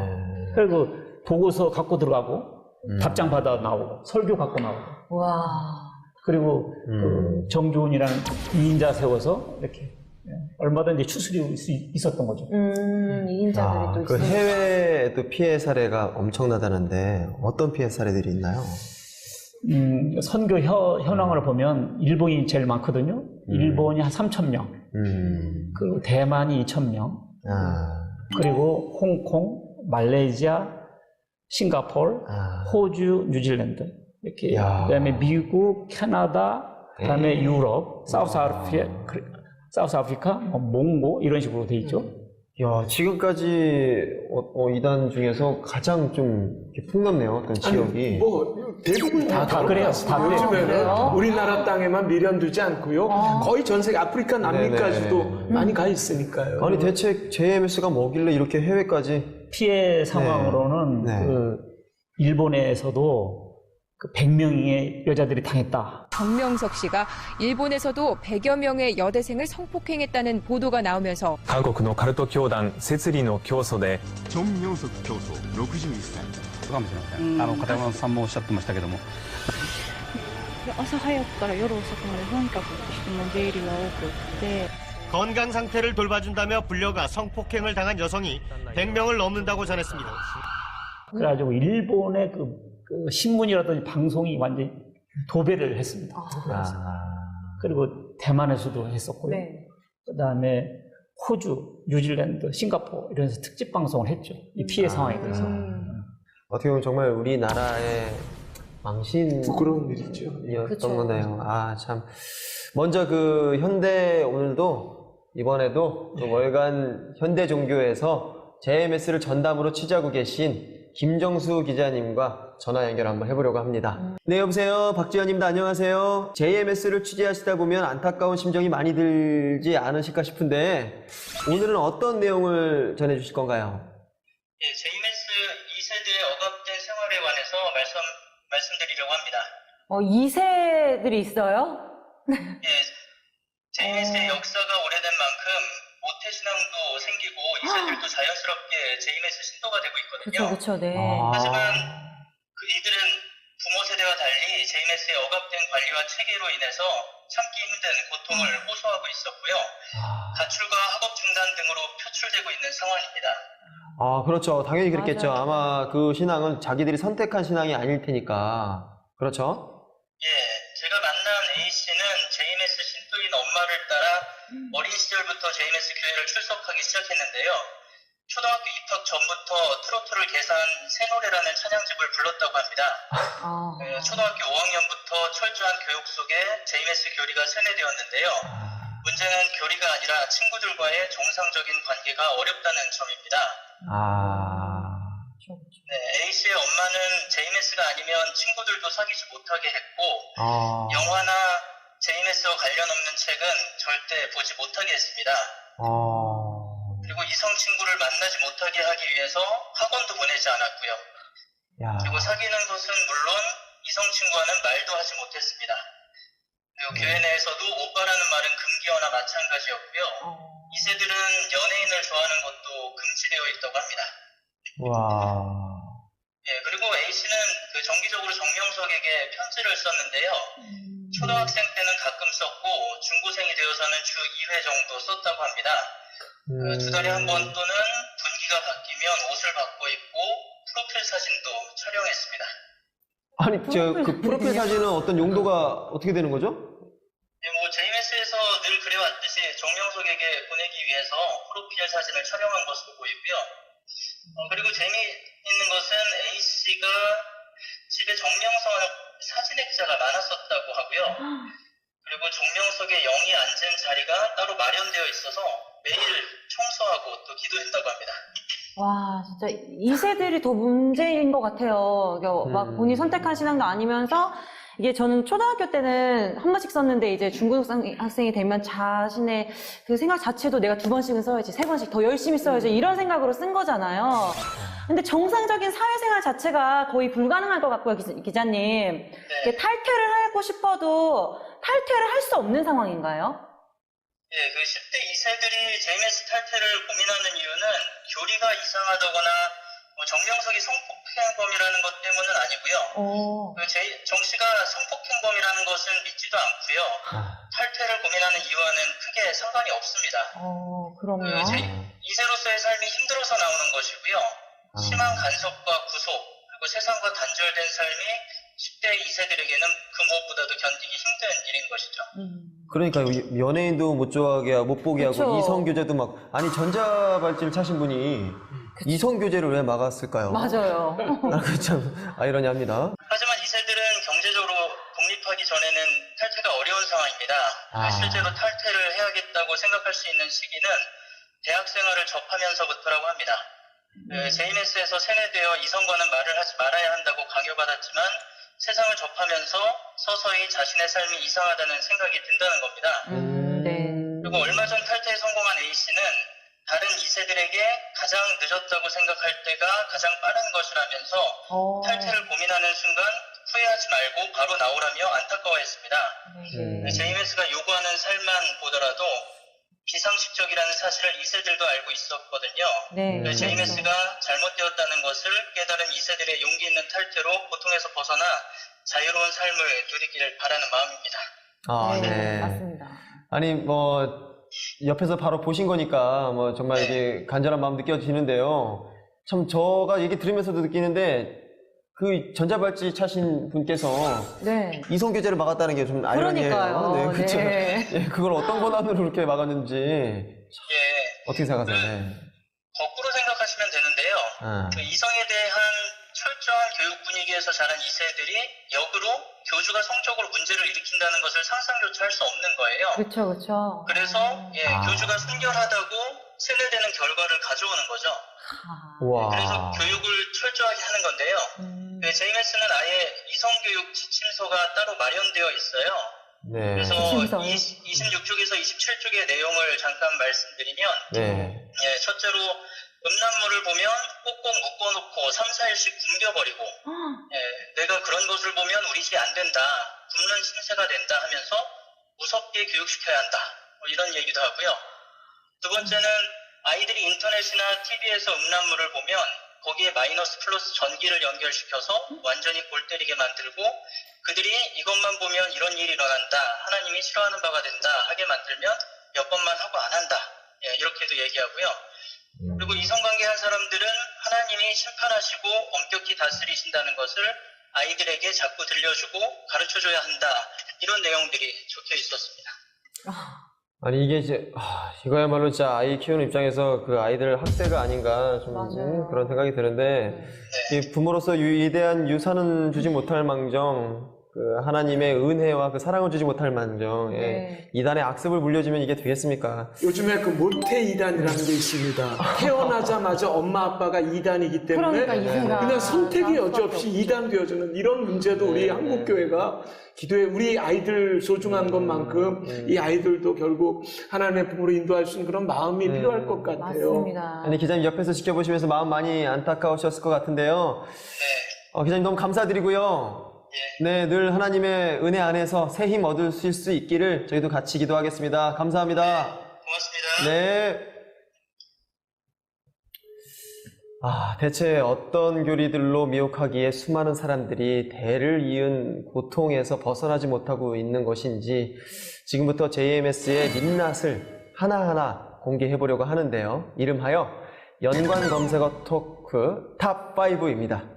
그리고 보고서 갖고 들어가고 답장 받아 나오고 설교 갖고 나오고. 와. 그리고 그 정주훈이라는 2인자 세워서 이렇게 얼마든지 추스릴 수 있었던 거죠. 2인자들이 또 그 있어요. 해외 또 피해 사례가 엄청나다는데 어떤 피해 사례들이 있나요? 선교 현황을 보면 일본이 제일 많거든요. 일본이 한 3,000명, 그리고 대만이 2,000명, 그리고 홍콩, 말레이시아, 싱가포르, 호주, 뉴질랜드 이렇게. 그다음에 미국, 캐나다, 그다음에 유럽, 사우스 아프리카, 몽고 이런 식으로 돼 있죠. 야, 지금까지 이단 중에서 가장 좀 이렇게 풍났네요. 어떤 지역이. 뭐 대부분 다 그래요. 다 그래요. 요즘에는 우리나라 땅에만 미련두지 않고요. 거의 전 세계 아프리카 남미까지도 많이 가 있으니까요. 아니 대체 JMS가 뭐길래 이렇게 해외까지? 피해 상황으로는 그 일본에서도 그 100명의 여자들이 당했다. 정명석 씨가 일본에서도 100여 명의 여대생을 성폭행했다는 보도가 나오면서 韓国のカルト教団摂理の教祖で 정명석 교수 61歳かもしれません。片山さんもおっしゃってましたけども。朝早くから夜遅くまでとにかく人の出入りが多くって 건강 상태를 돌봐준다며 불려가 성폭행을 당한 여성이 100명을 넘는다고 전했습니다. 그래가지고 일본의 그 신문이라든지 방송이 완전히 도배를 했습니다. 그리고 대만에서도 했었고요. 네. 그다음에 호주, 뉴질랜드, 싱가포르 이런 데서 특집 방송을 했죠. 이 피해 상황에 대해서. 어떻게 보면 정말 우리나라의 망신 부끄러운 일이죠. 이었던 거네요. 아, 참. 먼저 그 현대 오늘도 이번에도 그 월간 현대 종교에서 JMS를 전담으로 취재하고 계신 김정수 기자님과 전화 연결 한번 해보려고 합니다. 네, 여보세요. 박지현입니다. 안녕하세요. JMS를 취재하시다 보면 안타까운 심정이 많이 들지 않으실까 싶은데 오늘은 어떤 내용을 전해주실 건가요? 예, JMS 2세대의 억압된 생활에 관해서 말씀드리려고 합니다. 2세들이 있어요? 예, JMS의 역사가 오래된 만큼 모태신앙도 생기고 2세들도 자연스럽게 JMS 신도가 되고 있거든요. 그렇죠, 네. 하지만 그 이들은 부모 세대와 달리 JMS의 억압된 관리와 체계로 인해서 참기 힘든 고통을 호소하고 있었고요. 가출과 학업 중단 등으로 표출되고 있는 상황입니다. 그렇죠. 당연히 그랬겠죠. 아마 그 신앙은 자기들이 선택한 신앙이 아닐 테니까. 그렇죠? 예, 제가 만난 A씨는 JMS 신도인 엄마를 따라 어린 시절부터 JMS 교회를 출석하기 시작했는데요. 초등학교 입학 전부터 트로트를 개사한 새노래라는 찬양집을 불렀다고 합니다. 초등학교 5학년부터 철저한 교육 속에 JMS 교리가 세뇌되었는데요. 문제는 교리가 아니라 친구들과의 정상적인 관계가 어렵다는 점입니다. 네, A씨의 엄마는 JMS가 아니면 친구들도 사귀지 못하게 했고 영화나 JMS와 관련 없는 책은 절대 보지 못하게 했습니다. 그리고 이성 친구를 만나지 못하게 하기 위해서 학원도 보내지 않았고요. 그리고 사귀는 것은 물론 이성 친구와는 말도 하지 못했습니다. 그리고 교회 내에서도 오빠라는 말은 금기어나 마찬가지였고요. 이세들은 연예인을 좋아하는 것도 금지되어 있다고 합니다. 예, 그리고 A씨는 정기적으로 정명석에게 편지를 썼는데요. 초등학생 때는 가끔 썼고 중고생이 되어서는 주 2회 정도 썼다고 합니다. 2달에 한 번 또는 분기가 바뀌면 옷을 바꿔 입고 프로필 사진도 촬영했습니다. 아니, 그 프로필 사진은 어떤 용도가 어떻게 되는 거죠? 네, JMS에서 늘 그래왔듯이 정명석에게 보내기 위해서 프로필 사진을 촬영한 것으로 보이고요. 그리고 재미있는 것은 A씨가 집에 정명석 사진 액자가 많았었다고 하고요. 그리고 정명석의 영이 앉은 자리가 따로 마련되어 있어서 매일 청소하고 또 기도했다고 합니다. 와, 진짜 2세들이 더 문제인 것 같아요. 막 본인이 선택한 신앙도 아니면서 이게 저는 초등학교 때는 한 번씩 썼는데 이제 중고등학생이 되면 자신의 그 생각 자체도 내가 2번씩은 써야지, 3번씩 더 열심히 써야지 이런 생각으로 쓴 거잖아요. 근데 정상적인 사회생활 자체가 거의 불가능할 것 같고요, 기자님. 네. 탈퇴를 하고 싶어도 탈퇴를 할 수 없는 상황인가요? 예, 10대 2세들이 JMS 탈퇴를 고민하는 이유는 교리가 이상하다거나 정명석이 성폭행범이라는 것 때문은 아니고요. 정씨가 성폭행범이라는 것은 믿지도 않고요. 탈퇴를 고민하는 이유와는 크게 상관이 없습니다. 그럼요. 2세로서의 삶이 힘들어서 나오는 것이고요. 심한 간섭과 구속, 그리고 세상과 단절된 삶이 10대 2세들에게는 그 무엇보다도 견디기 힘든 일인 것이죠. 그러니까요. 연예인도 못 좋아하게 하고, 못 보게 하고, 그쵸. 이성교제도 막, 아니, 전자발찌를 차신 분이 이성교제를 왜 막았을까요? 맞아요. 참 아이러니합니다. 하지만 2세들은 경제적으로 독립하기 전에는 탈퇴가 어려운 상황입니다. 실제로 탈퇴를 해야겠다고 생각할 수 있는 시기는 대학 생활을 접하면서부터라고 합니다. JMS에서 세뇌되어 이성과는 말을 하지 말아야 한다고 강요받았지만 세상을 접하면서 서서히 자신의 삶이 이상하다는 생각이 든다는 겁니다. 그리고 얼마 전 탈퇴에 성공한 A씨는 다른 2세들에게 가장 늦었다고 생각할 때가 가장 빠른 것이라면서 탈퇴를 고민하는 순간 후회하지 말고 바로 나오라며 안타까워했습니다. JMS가 요구하는 삶만 보더라도 비상식적이라는 사실을 2세들도 알고 있었거든요. JMS가 잘못되었다는 것을 깨달은 2세들의 용기 있는 탈퇴로 고통에서 벗어나 자유로운 삶을 누리기를 바라는 마음입니다. 네. 맞습니다. 아니, 옆에서 바로 보신 거니까, 정말 이게 간절한 마음 느껴지는데요. 참, 제가 얘기 들으면서도 느끼는데, 그 전자발찌 차신 분께서 이성교제를 막았다는 게 좀 아이러니해요. 네, 그렇죠. 예, 그걸 어떤 권한으로 그렇게 막았는지 어떻게 생각하세요? 거꾸로 생각하시면 되는데요. 이성에 대한 철저한 교육 분위기에서 자란 2세들이 역으로 교주가 성적으로 문제를 일으킨다는 것을 상상조차 할 수 없는 거예요. 그렇죠. 그래서 교주가 순결하다고 세뇌되는 결과를 가져오는 거죠. 그래서 교육을 철저하게 하는 건데요. JMS는 아예 이성교육 지침서가 따로 마련되어 있어요. 그래서 26쪽에서 27쪽의 내용을 잠깐 말씀드리면 첫째로 음란물을 보면 꼭꼭 묶어놓고 3, 4일씩 굶겨버리고 내가 그런 것을 보면 우리 집이 안 된다, 굶는 신세가 된다 하면서 무섭게 교육시켜야 한다, 이런 얘기도 하고요. 두 번째는 아이들이 인터넷이나 TV에서 음란물을 보면 거기에 마이너스 플러스 전기를 연결시켜서 완전히 골 때리게 만들고 그들이 이것만 보면 이런 일이 일어난다, 하나님이 싫어하는 바가 된다 하게 만들면 몇 번만 하고 안 한다, 이렇게도 얘기하고요. 그리고 이성관계 한 사람들은 하나님이 심판하시고 엄격히 다스리신다는 것을 아이들에게 자꾸 들려주고 가르쳐줘야 한다, 이런 내용들이 적혀 있었습니다. 아니, 이게 이거야말로 진짜 아이 키우는 입장에서 그 아이들 학대가 아닌가 좀 그런 생각이 드는데, 이 부모로서 위대한 유산은 주지 못할 망정, 그 하나님의 은혜와 그 사랑을 주지 못할 망정 네. 이단의 악습을 물려주면 이게 되겠습니까? 요즘에 그 모태 이단이라는 게 있습니다. 태어나자마자 엄마 아빠가 이단이기 때문에 그러니까 이 생각. 그냥 선택이 여지없이 이단 되어주는 이런 문제도 우리 한국 교회가 기도에 우리 아이들 소중한 것만큼 이 아이들도 결국 하나님의 품으로 인도할 수 있는 그런 마음이 필요할 것 같아요. 맞습니다. 아니 기자님 옆에서 지켜보시면서 마음 많이 안타까우셨을 것 같은데요. 기자님 너무 감사드리고요. 네, 늘 하나님의 은혜 안에서 새 힘 얻으실 수 있기를 저희도 같이 기도하겠습니다. 감사합니다. 고맙습니다. 네. 대체 어떤 교리들로 미혹하기에 수많은 사람들이 대를 이은 고통에서 벗어나지 못하고 있는 것인지 지금부터 JMS의 민낯을 하나하나 공개해 보려고 하는데요. 이름하여 연관 검색어 토크 탑5입니다.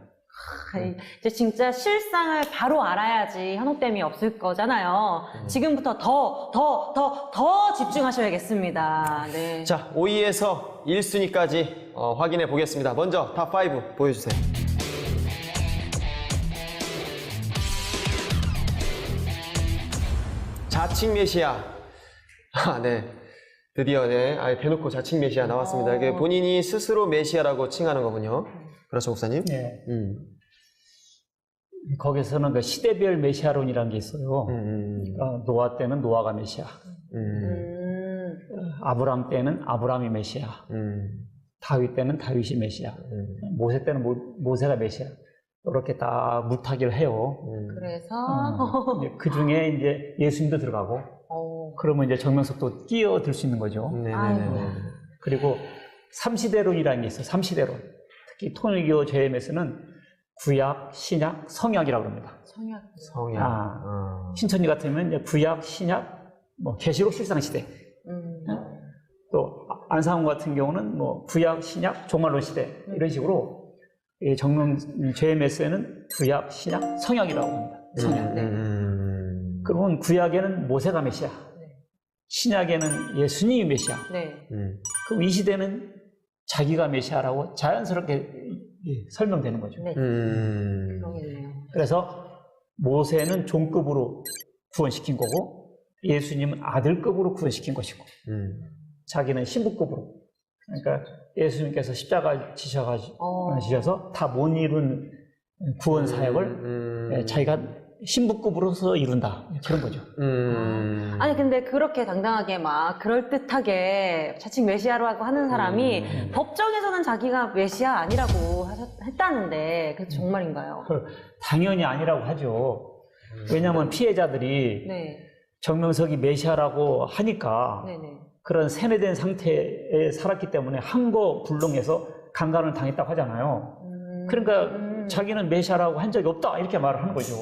이제 진짜 실상을 바로 알아야지 현혹됨이 없을 거잖아요. 지금부터 더 집중하셔야겠습니다. 네. 자, 5위에서 1순위까지 확인해 보겠습니다. 먼저 탑5 보여주세요. 자칭 메시아. 네. 드디어 대놓고 자칭 메시아 나왔습니다. 이게 본인이 스스로 메시아라고 칭하는 거군요. 그렇죠, 목사님? 네. 거기서는 그 시대별 메시아론이라는 게 있어요. 노아 때는 노아가 메시아. 아브람 때는 아브람이 메시아. 다윗 때는 다윗이 메시아. 모세 때는 모세가 메시아. 이렇게 다 물타기를 해요. 그래서 그 중에 이제 예수님도 들어가고, 그러면 이제 정명석도 끼어들 수 있는 거죠. 그리고 삼시대론이라는 게 있어요. 삼시대론. 특히 통일교 JMS는 구약, 신약, 성약이라고 합니다. 성약. 신천지 같으면 이제 구약, 신약, 계시록 실상시대. 또 안상훈 같은 경우는 구약, 신약, 종말론 시대 이런 식으로 정명 JMS에는 구약, 신약, 성약이라고 합니다. 성약. 그러면 구약에는 모세가 메시아, 신약에는 예수님이 메시아. 그럼 이 시대는 자기가 메시아라고 자연스럽게 설명되는 거죠. 그래서 모세는 종급으로 구원시킨 거고 예수님은 아들급으로 구원시킨 것이고 자기는 신부급으로. 그러니까 예수님께서 십자가 지셔서 다 못 이룬 구원 사역을 자기가 신부급으로서 이룬다. 그런 거죠. 아니 근데 그렇게 당당하게 막 그럴듯하게 자칭 메시아라고 하는 사람이 법정에서는 자기가 메시아 아니라고 했다는데 그게 정말인가요? 당연히 아니라고 하죠. 왜냐하면 피해자들이 정명석이 메시아라고 하니까 그런 세뇌된 상태에 살았기 때문에 항거 불능해서 강간을 당했다고 하잖아요. 그러니까 자기는 메시아라고 한 적이 없다 이렇게 말을 하는 거죠.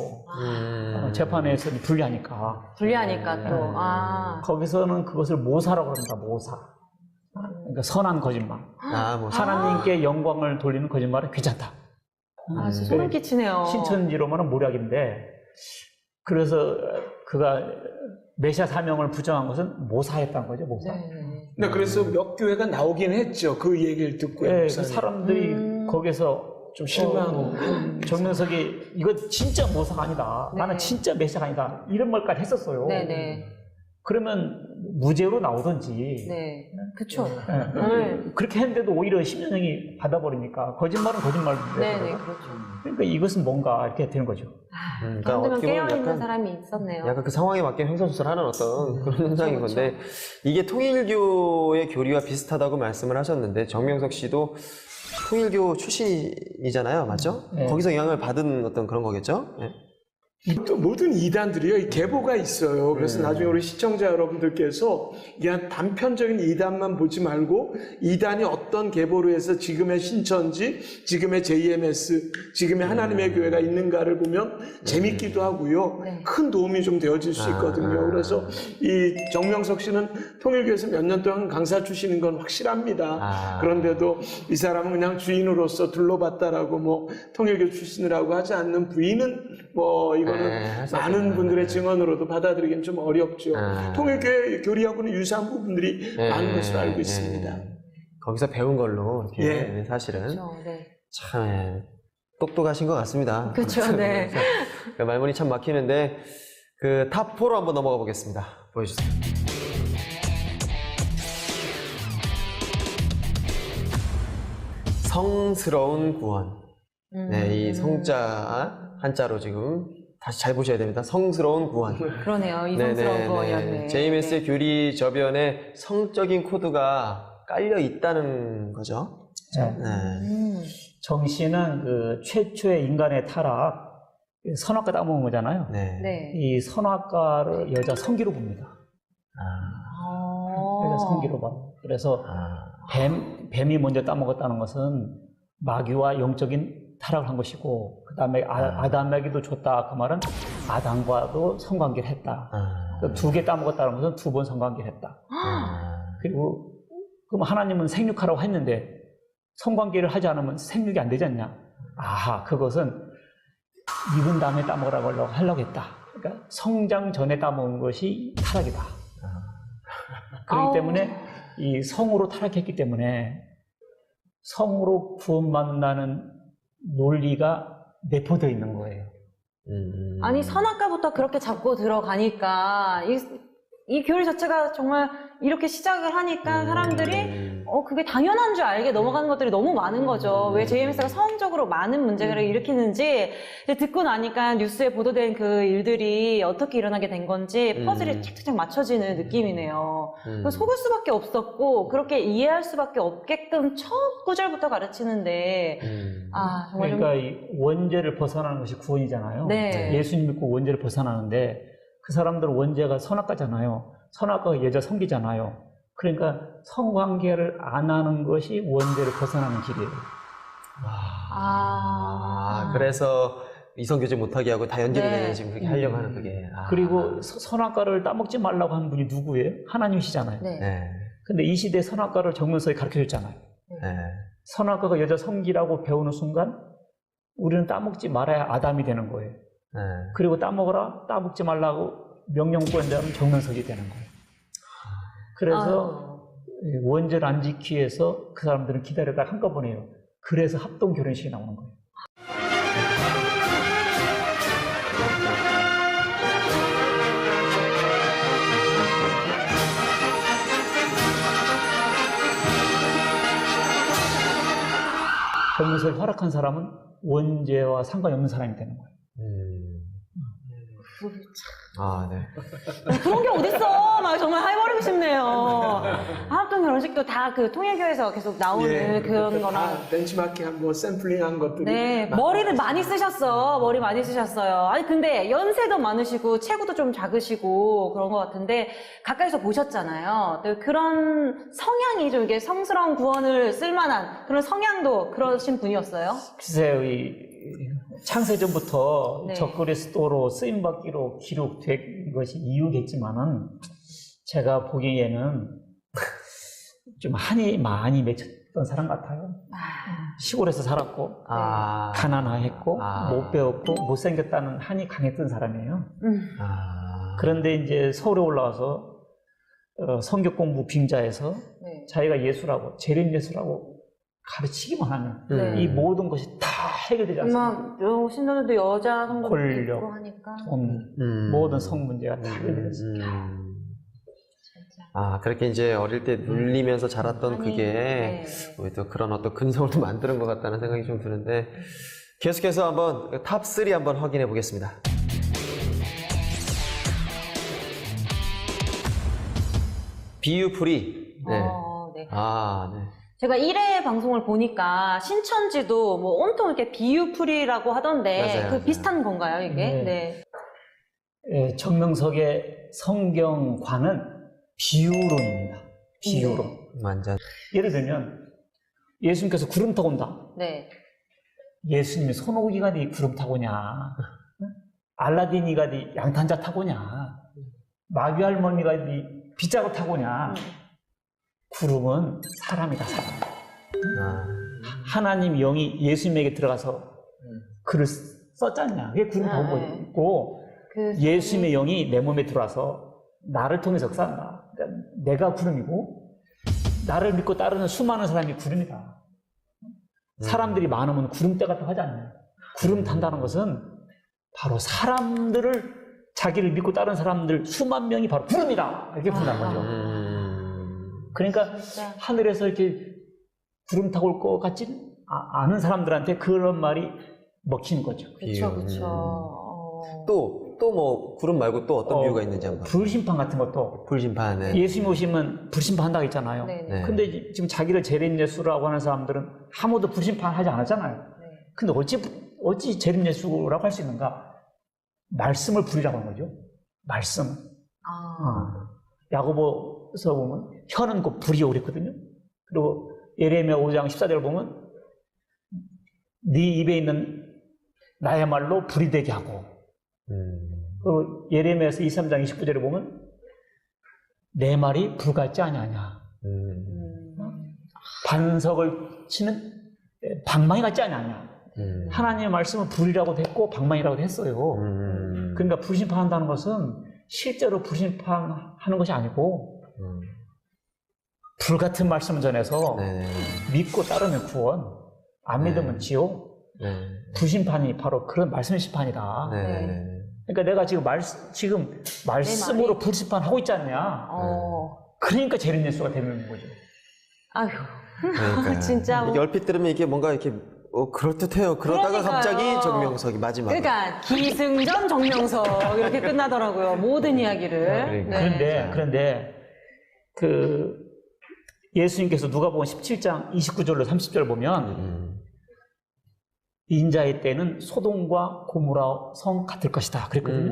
재판에서는 불리하니까. 또. 거기서는 그것을 모사라고 합니다. 모사. 그러니까 선한 거짓말. 하나님께 영광을 돌리는 거짓말은 괜찮다. 소름 끼치네요. 신천지로만은 모략인데 그래서 그가 메시아 사명을 부정한 것은 모사했다는 거죠. 모사. 네, 그래서 몇 교회가 나오긴 했죠. 그 얘기를 듣고. 그 사람들이 거기서 좀 실망. 정명석이 이거 진짜 모사가 아니다. 나는 진짜 메시아가 아니다. 이런 말까지 했었어요. 그러면 무죄로 나오든지. 그쵸. 그렇게 했는데도 오히려 10년형이 받아버리니까 거짓말은 거짓말인데. 그렇죠. 그러니까 이것은 뭔가 이렇게 되는 거죠. 그러니까 어떻게 깨어있는 사람이 있었네요. 약간 그 상황에 맞게 횡설수설하는 어떤 그런 현상인 건데 이게 통일교의 교리와 비슷하다고 말씀을 하셨는데 정명석 씨도 통일교 출신이잖아요, 맞죠? 거기서 영향을 받은 어떤 그런 거겠죠? 또 모든 이단들이요, 이 계보가 있어요. 그래서 나중에 우리 시청자 여러분들께서 그냥 단편적인 이단만 보지 말고 이단이 어떤 계보로 해서 지금의 신천지, 지금의 JMS, 지금의 하나님의 교회가 있는가를 보면 재밌기도 하고요. 큰 도움이 좀 되어질 수 있거든요. 그래서 이 정명석 씨는 통일교에서 몇 년 동안 강사 출신인 건 확실합니다. 그런데도 이 사람은 그냥 주인으로서 둘러봤다라고 통일교 출신이라고 하지 않는 부인은 이거는 많은 분들의 증언으로도 받아들이기는 좀 어렵죠. 통일교회 교리하고는 유사한 부분들이 많은 것으로 알고 있습니다. 거기서 배운 걸로 이렇게 사실은 참 똑똑하신 것 같습니다. 그렇죠, 네. 말문이 참 막히는데 그 탑4로 한번 넘어가 보겠습니다. 보여주세요. 성스러운 구원. 네, 이 성자 한자로 지금 다시 잘 보셔야 됩니다. 성스러운 구원. 그러네요. 이성스러운 구원이었네. JMS의 교리 저변에 성적인 코드가 깔려 있다는 거죠. 네. 정씨는 그 최초의 인간의 타락, 선악과 따먹은 거잖아요. 네. 이 선악과를 여자 성기로 봅니다. 여자 성기로 봐요. 그래서 뱀이 먼저 따먹었다는 것은 마귀와 영적인 타락을 한 것이고, 그 다음에 아담에게도 줬다. 그 말은 아담과도 성관계를 했다. 두 개 따먹었다는 것은 두 번 성관계를 했다. 그리고 그럼 하나님은 생육하라고 했는데 성관계를 하지 않으면 생육이 안 되지 않냐? 그것은 익은 다음에 따먹으라고 하려고 했다. 그러니까 성장 전에 따먹은 것이 타락이다. 그렇기 때문에 이 성으로 타락했기 때문에 성으로 구원받는다는 논리가 내포되어 있는 거예요. 아니, 선악과부터 그렇게 잡고 들어가니까 이 교리 자체가 정말 이렇게 시작을 하니까 사람들이 그게 당연한 줄 알게 넘어가는 것들이 너무 많은 거죠. 왜 JMS가 성적으로 많은 문제를 일으키는지 듣고 나니까 뉴스에 보도된 그 일들이 어떻게 일어나게 된 건지 퍼즐이 착착착 맞춰지는 느낌이네요. 속을 수밖에 없었고 그렇게 이해할 수밖에 없게끔 첫 구절부터 가르치는데 정말 그러니까 이 원죄를 벗어나는 것이 구원이잖아요. 네. 예수님 믿고 원죄를 벗어나는데 그 사람들은 원죄가 선악과잖아요. 선악과가 여자 성기잖아요. 그러니까 성관계를 안 하는 것이 원죄를 벗어나는 길이에요. 그래서 이성교제 못하게 하고 다 연결이 되는 지금 그렇게 하려고 하는 그게. 그리고 선악과를 따먹지 말라고 하는 분이 누구예요? 하나님이시잖아요. 근데 이 시대에 선악과를 정면서에 가르쳐줬잖아요. 선악과가 여자 성기라고 배우는 순간 우리는 따먹지 말아야 아담이 되는 거예요. 그리고 따먹어라, 따먹지 말라고 명령권에 대한 정면석이 되는 거예요. 그래서 원죄를 안 지키기 위해서 그 사람들은 기다리다가 한꺼번에 해요. 그래서 합동 결혼식이 나오는 거예요. 정면석이 허락한 사람은 원죄와 상관이 없는 사람이 되는 거예요. 네. 그런 게 어딨어. 막 정말 해버리고 싶네요. 합동 결혼식도 다 그 통일교에서 계속 나오는 그런 거랑. 벤치마킹한 샘플링한 것들이. 네, 머리를 많이 쓰셨어. 머리 많이 쓰셨어요. 아니, 근데 연세도 많으시고, 체구도 좀 작으시고, 그런 것 같은데, 가까이서 보셨잖아요. 그런 성향이 좀 이게 성스러운 구원을 쓸만한 그런 성향도 그러신 분이었어요? 글쎄요, 창세전부터 네. 적그리스도로 쓰임받기로 기록된 것이 이유겠지만은 제가 보기에는 좀 한이 많이 맺혔던 사람 같아요. 시골에서 살았고 가난했고 못 배웠고 못생겼다는 한이 강했던 사람이에요. 그런데 이제 서울에 올라와서 성경 공부 빙자해서 자기가 예수라고 재림 예수라고 가르치기만 하면 이 모든 것이 다 해결되지 않습니까? 신도들도 여자 성도 권력, 있고 하니까. 돈, 모든 성 문제가 다 해결됐습니다. 그렇게 이제 어릴 때 눌리면서 자랐던 그게 또 그런 어떤 근성을 또 만드는 것 같다는 생각이 좀 드는데 계속해서 한번 탑3 한번 확인해 보겠습니다. 비유풀이. 네. 제가 1회 방송을 보니까 신천지도 뭐 온통 이렇게 비유풀이라고 하던데 맞아요. 비슷한 건가요, 이게? 네. 정명석의 성경관은 비유론입니다. 비유론. 완전. 예를 들면 예수님께서 구름 타고 온다. 예수님이 손오기가 네 구름 타고 오냐? 알라딘이가 네 양탄자 타고 오냐? 마귀 할머니가 네 빗자루 타고 오냐? 구름은 사람이다, 사람. 하나님 영이 예수님에게 들어가서 글을 썼잖냐. 그게 구름 타고 오고 예수님의 영이 내 몸에 들어와서 나를 통해서 역사한다. 그러니까 내가 구름이고 나를 믿고 따르는 수많은 사람이 구름이다. 사람들이 많으면 구름대 같다고 하지 않나요? 구름 탄다는 것은 바로 사람들을 자기를 믿고 따른 사람들 수만 명이 바로 구름이다 이렇게 부른다는 거죠. 그러니까 하늘에서 이렇게 구름 타고 올 것 같지 않은 사람들한테 그런 말이 먹히는 거죠. 또 뭐 구름 말고 또 어떤 비유가 있는지 한번. 불심판 같은 것도. 불심판. 네. 예수님 오시면 불심판한다고 했잖아요. 네. 근데 지금 자기를 재림 예수라고 하는 사람들은 아무도 불심판하지 않았잖아요. 근데 어찌 재림 예수라고 할 수 있는가? 말씀을 부리라고 하는 거죠. 말씀. 야고보서 보면 혀는 곧 불이요 그랬거든요. 그리고 예레미야 5장 14절을 보면 네 입에 있는 나의 말로 불이 되게 하고 그리고 예레미야서 23장 29절에 보면 내 말이 불 같지 아니하냐. 반석을 치는 방망이 같지 아니하냐. 하나님의 말씀은 불이라고도 했고 방망이라고도 했어요. 그러니까 불심판한다는 것은 실제로 불심판하는 것이 아니고 불같은 말씀을 전해서 믿고 따르면 구원, 안 믿으면 지옥. 불심판이 바로 그런 말씀의 심판이다. 그러니까 내가 지금 말씀으로 불심판하고 있지 않냐. 그러니까 재림 예수가 되는 거죠. 아휴, 그러니까. 진짜. 이게 얼핏 들으면 이게 뭔가 이렇게 그럴듯해요. 그러다가 그러니까요. 갑자기 정명석이 마지막에. 그러니까 기승전 정명석 이렇게 끝나더라고요. 모든 이야기를. 그런데 그 예수님께서 누가복음 17장 29절로 30절 보면 인자의 때는 소돔과 고모라 성 같을 것이다 그랬거든요.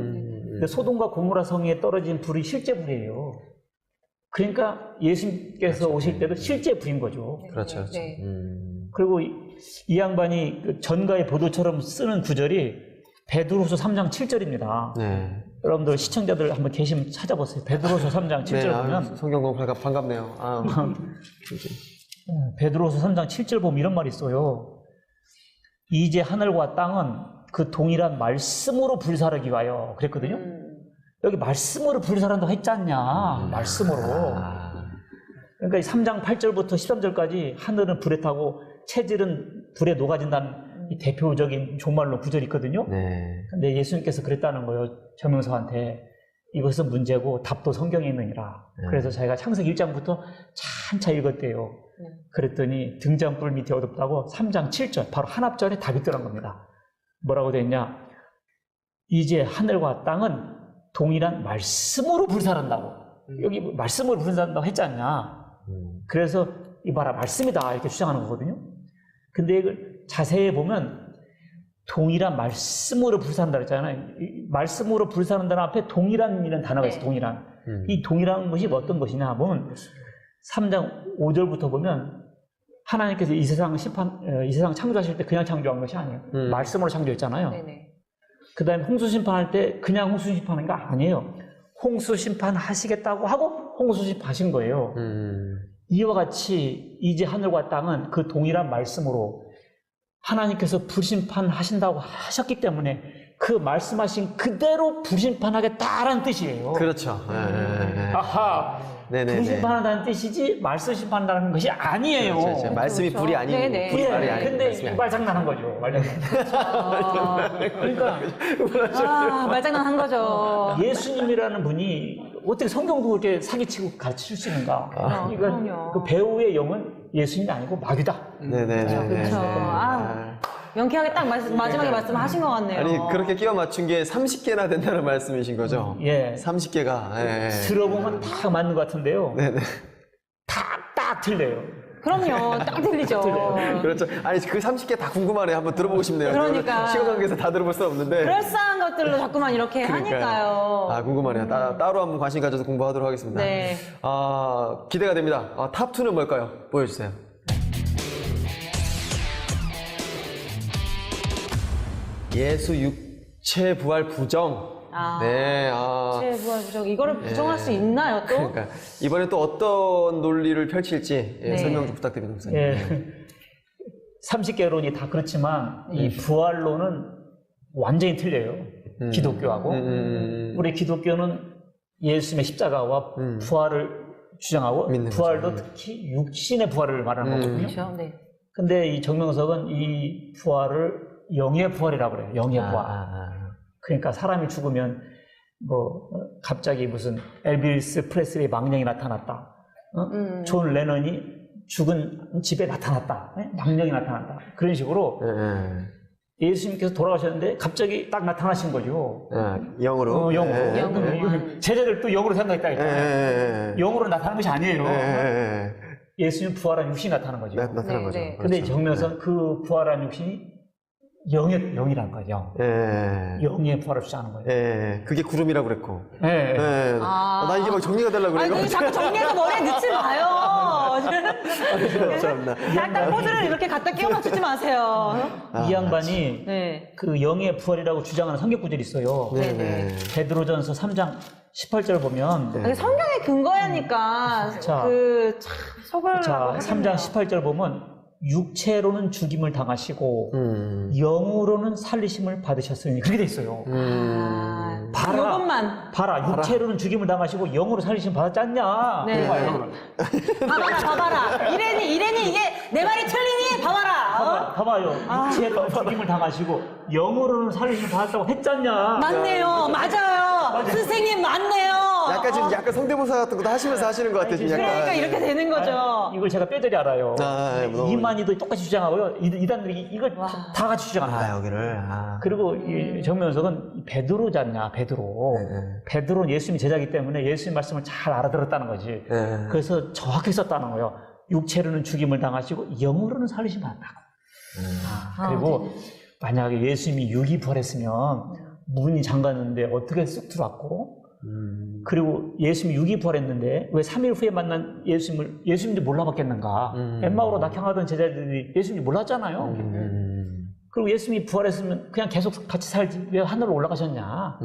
근데 소돔과 고모라 성에 떨어진 불이 실제 불이에요. 그러니까 예수님께서 오실 때도 실제 불인 거죠. 그렇죠. 그리고 이 양반이 그 전가의 보도처럼 쓰는 구절이 베드로서 3장 7절입니다. 여러분들 시청자들 한번 계시면 찾아보세요. 베드로서 3장 7절 보면 성경 공부가 반갑네요. 베드로서 3장 7절 보면 이런 말이 있어요. 이제 하늘과 땅은 그 동일한 말씀으로 불사르기 위하여 그랬거든요. 여기 말씀으로 불사른다고 했지 않냐. 말씀으로. 그러니까 3장 8절부터 13절까지 하늘은 불에 타고 체질은 불에 녹아진다는 이 대표적인 종말론 구절이 있거든요. 근데 예수님께서 그랬다는 거예요. 정명석한테. 이것은 문제고 답도 성경에 있느니라. 그래서 자기가 창세기 1장부터 찬차 읽었대요. 그랬더니 등잔불 밑에 어둡다고 3장 7절 바로 한 앞절에 답이 들어간 겁니다. 뭐라고 돼 있냐? 이제 하늘과 땅은 동일한 말씀으로 불사른다고. 여기 말씀으로 불사른다고 했지 않냐? 그래서 이봐라 말씀이다 이렇게 주장하는 거거든요. 근데 이걸 자세히 보면 동일한 말씀으로 불사른다 그랬잖아요. 말씀으로 불사른다는 앞에 동일한이라는 단어가 있어요. 동일한. 이 동일한 것이 어떤 것이냐 보면 3장 5절부터 보면 하나님께서 이 세상 창조하실 때 그냥 창조한 것이 아니에요. 말씀으로 창조했잖아요. 그 다음에 홍수 심판할 때 그냥 홍수 심판한 거 아니에요. 홍수 심판하시겠다고 하고 홍수 심판하신 거예요. 이와 같이 이제 하늘과 땅은 그 동일한 말씀으로 하나님께서 불심판하신다고 하셨기 때문에 그 말씀하신 그대로 불심판하겠다라는 뜻이에요. 그렇죠. 아하. 불심판한다는 뜻이지 말씀 심판한다는 것이 아니에요. 그렇죠. 말씀이 불이 아닌 불이 말이 아닌. 근데 말장난한 거죠. 그러니까 말장난한 거죠. 예수님이라는 분이 어떻게 성경도 그렇게 사기치고 가르칠 수 있는가? 그러니까 그 배우의 영은 예수님이 아니고 마귀다. 그렇죠. 명쾌하게 딱 마지막에 말씀하신 것 같네요. 아니 그렇게 끼워 맞춘 게 30개나 된다는 말씀이신 거죠? 30개가. 들어보면 다 맞는 것 같은데요. 딱 틀려요. 그럼요. 딱 들리죠. 그렇죠. 아니 그 30개 다 궁금하네요. 한번 들어보고 싶네요. 그러니까. 시간 관계에서 다 들어볼 수 없는데. 그럴싸한 것들로 자꾸만 이렇게 하니까요. 궁금하네요. 따로 한번 관심 가져서 공부하도록 하겠습니다. 기대가 됩니다. 탑2는 뭘까요? 보여주세요. 예수 육체 부활 부정. 육체 부활 부정. 이거를 부정할 수 있나요, 또? 그러니까 이번에 또 어떤 논리를 펼칠지 설명 좀 부탁드립니다, 목사님. 30개론이 다 그렇지만 이 부활론은 완전히 틀려요. 기독교하고. 우리 기독교는 예수님의 십자가와 부활을 주장하고 부활도 특히 육신의 부활을 말하는 거거든요. 그렇죠. 근데 이 정명석은 이 부활을 영의 부활이라고 그래요. 영의 부활. 그러니까 사람이 죽으면 뭐 갑자기 무슨 엘비스 프레슬리의 망령이 나타났다. 존 레넌이 죽은 집에 나타났다. 망령이 나타났다. 그런 식으로 예수님께서 돌아가셨는데 갑자기 딱 나타나신 거죠. 영으로. 영으로. 제자들 또 영으로 생각했다니까. 영으로 나타나는 것이 아니에요. 예수님 부활한 육신이 나타나는 거죠. 나타난 거죠. 근데 그렇죠. 정면에서 그 부활한 육신이 영이란 거죠. 영의 부활을 주장하는 거예요. 그게 구름이라고 그랬고. 아. 나 이게 막 정리가 되려고 그래. 아니, 자꾸 정리해서 머리에 넣지 마요. 약간 포즈를 이렇게 갖다 끼워 맞추지 마세요. 이 양반이 그 영의 부활이라고 주장하는 성경 구절이 있어요. 베드로전서 3장 18절 보면 성경의 근거야니까 자, 참 속을 3장 18절 보면 육체로는 죽임을 당하시고 영으로는 살리심을 받으셨으니 그렇게 돼 있어요. 봐라 육체로는 죽임을 당하시고 영으로 살리심을 받았지 않냐. 봐봐라 이래니 이게 내 말이 틀리니 봐봐라. 봐봐요. 육체로는 죽임을 당하시고 영으로는 살리심을 받았다고 했잖냐. 맞네요. 맞아요. 선생님 맞네요. 약간 성대모사 같은 것도 하시면서 하시는 것 같아요. 그러니까 이렇게 되는 거죠. 이걸 제가 뼈저리 알아요. 이만희도 똑같이 주장하고요. 이단들이 이걸 다 같이 주장합니다. 여기를. 그리고 이 정명석은 베드로잖냐, 베드로. 베드로는 예수님이 제자이기 때문에 예수님 말씀을 잘 알아들었다는 거지. 그래서 정확히 썼다는 거예요. 육체로는 죽임을 당하시고 영으로는 살리심을 받았다고. 그리고 만약에 예수님이 육이 부활했으면 문이 잠갔는데 어떻게 쑥 들어왔고 그리고 예수님이 육이 부활했는데 왜 3일 후에 만난 예수님인지 몰라봤겠는가. 엠마오로 낙향하던 제자들이 예수님인지 몰랐잖아요. 그리고 예수님이 부활했으면 그냥 계속 같이 살지 왜 하늘로 올라가셨냐.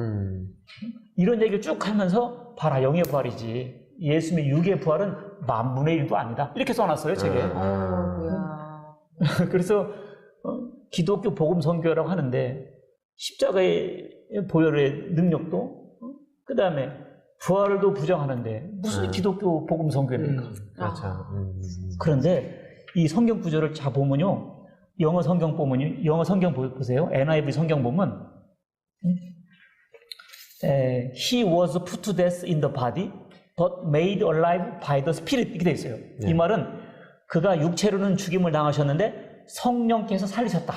이런 얘기를 쭉 하면서 봐라 영의 부활이지 예수님의 육의 부활은 만분의 1도 아니다 이렇게 써놨어요 책에. 그래서 기독교 복음 선교라고 하는데 십자가의 보혈의 능력도 그 다음에 부활도 부정하는데 무슨 기독교 복음 선교입니까? 그런데 이 성경 구절을 자 보면요. 영어 성경 보세요. NIV 성경 보면 He was put to death in the body but made alive by the Spirit 이렇게 돼 있어요. 이 말은 그가 육체로는 죽임을 당하셨는데 성령께서 살리셨다.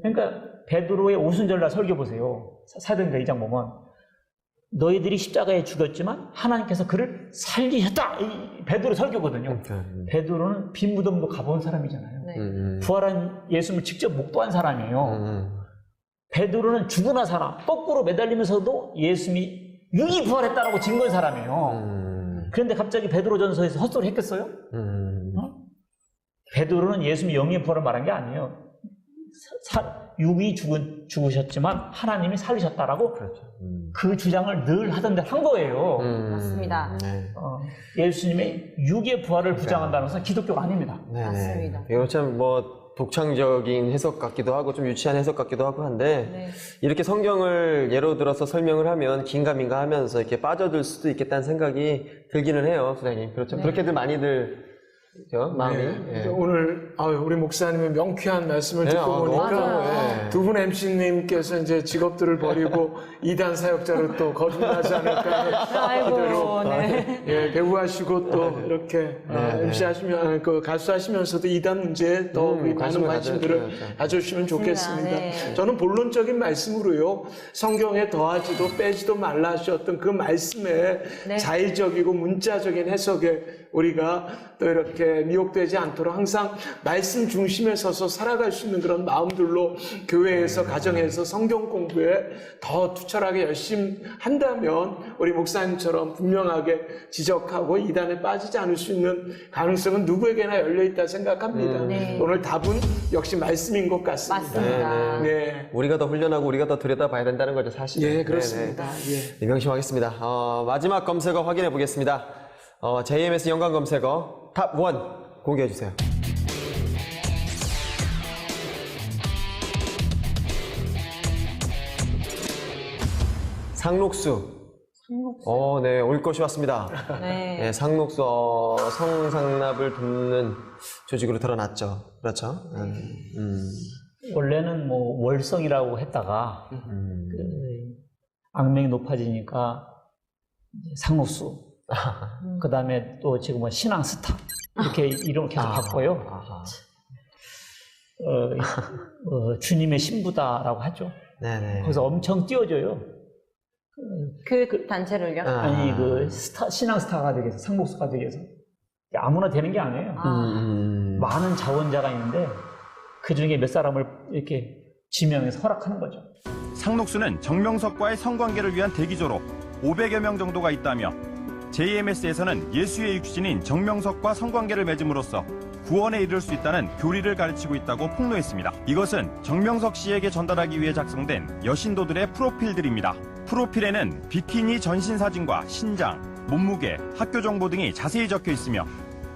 그러니까 베드로의 오순절날 설교 보세요. 사도행전 2장 보면 너희들이 십자가에 죽였지만 하나님께서 그를 살리셨다. 이 베드로 설교거든요. 베드로는 빈 무덤도 가본 사람이잖아요. 부활한 예수님을 직접 목도한 사람이에요. 베드로는 죽으나 살아 거꾸로 매달리면서도 예수님이 육이 부활했다라고 증거한 사람이에요. 그런데 갑자기 베드로전서에서 헛소리 했겠어요? 베드로는 예수님이 영의 부활을 말한 게 아니에요. 육이 죽으셨지만 하나님이 살리셨다라고 그 주장을 늘 하던 대로 한 거예요. 맞습니다. 예수님의 육의 부활을 부장한다는 것은 기독교가 아닙니다. 맞습니다. 이거 참 독창적인 해석 같기도 하고 좀 유치한 해석 같기도 하고 한데 이렇게 성경을 예로 들어서 설명을 하면 긴가민가 하면서 이렇게 빠져들 수도 있겠다는 생각이 들기는 해요, 선생님. 그렇죠. 그렇게들 많이들 마음이. 오늘 우리 목사님의 명쾌한 말씀을 듣고 보니까 두 분 MC님께서 이제 직업들을 버리고 이단 사역자로 또 거듭나지 않을까. 배우 하시고 또 이렇게 MC 하시면 가수 하시면서도 이단 문제에 더 많은 관심들을 가져주시면 좋겠습니다. 저는 본론적인 말씀으로요. 성경에 더하지도 빼지도 말라 하셨던 그 말씀에 자의적이고 문자적인 해석에 우리가 또 이렇게 미혹되지 않도록 항상 말씀 중심에 서서 살아갈 수 있는 그런 마음들로 교회에서 가정에서 성경 공부에 더 투철하게 열심히 한다면 우리 목사님처럼 분명하게 지적하고 이단에 빠지지 않을 수 있는 가능성은 누구에게나 열려있다 생각합니다. 오늘 답은 역시 말씀인 것 같습니다. 맞습니다. 우리가 더 훈련하고 우리가 더 들여다봐야 된다는 거죠, 사실. 그렇습니다. 명심하겠습니다. 마지막 검색어 확인해 보겠습니다. JMS 연관 검색어 탑 1 공개해 주세요. 상록수. 네, 올 것이 왔습니다. 상록수, 성상납을 돕는 조직으로 드러났죠. 그렇죠. 원래는 뭐 월성이라고 했다가 악명이 높아지니까 상록수, 그 다음에 또 지금 뭐 신앙스타 이렇게 이름을 계속 바꿔요. 주님의 신부다라고 하죠. 네네. 그래서 엄청 띄워줘요. 그 단체를요? 아니 그 신앙 스타가 되기 위해서, 상록수가 되기 위해서 아무나 되는 게 아니에요. 많은 자원자가 있는데 그 중에 몇 사람을 이렇게 지명해서 허락하는 거죠. 상록수는 정명석과의 성관계를 위한 대기조로 500여 명 정도가 있다며 JMS에서는 예수의 육신인 정명석과 성관계를 맺음으로써 구원에 이를 수 있다는 교리를 가르치고 있다고 폭로했습니다. 이것은 정명석 씨에게 전달하기 위해 작성된 여신도들의 프로필들입니다. 프로필에는 비키니 전신 사진과 신장, 몸무게, 학교 정보 등이 자세히 적혀 있으며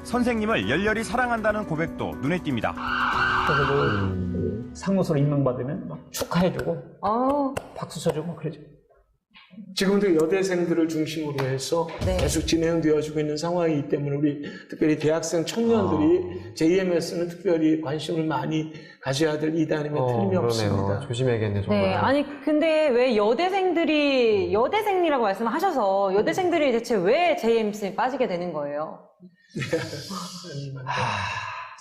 선생님을 열렬히 사랑한다는 고백도 눈에 띕니다. 그래서 그 상록수로 임명받으면 막 축하해주고 박수 쳐주고 그러죠. 지금도 여대생들을 중심으로 해서 계속 진행되어지고 있는 상황이기 때문에 우리 특별히 대학생 청년들이 JMS는 특별히 관심을 많이 가져야 될 이단임에 틀림이 없습니다. 그러네요. 조심해야겠네 정말. 네, 아니 근데 왜 여대생이라고 말씀하셔서 여대생들이 대체 왜 JMS에 빠지게 되는 거예요?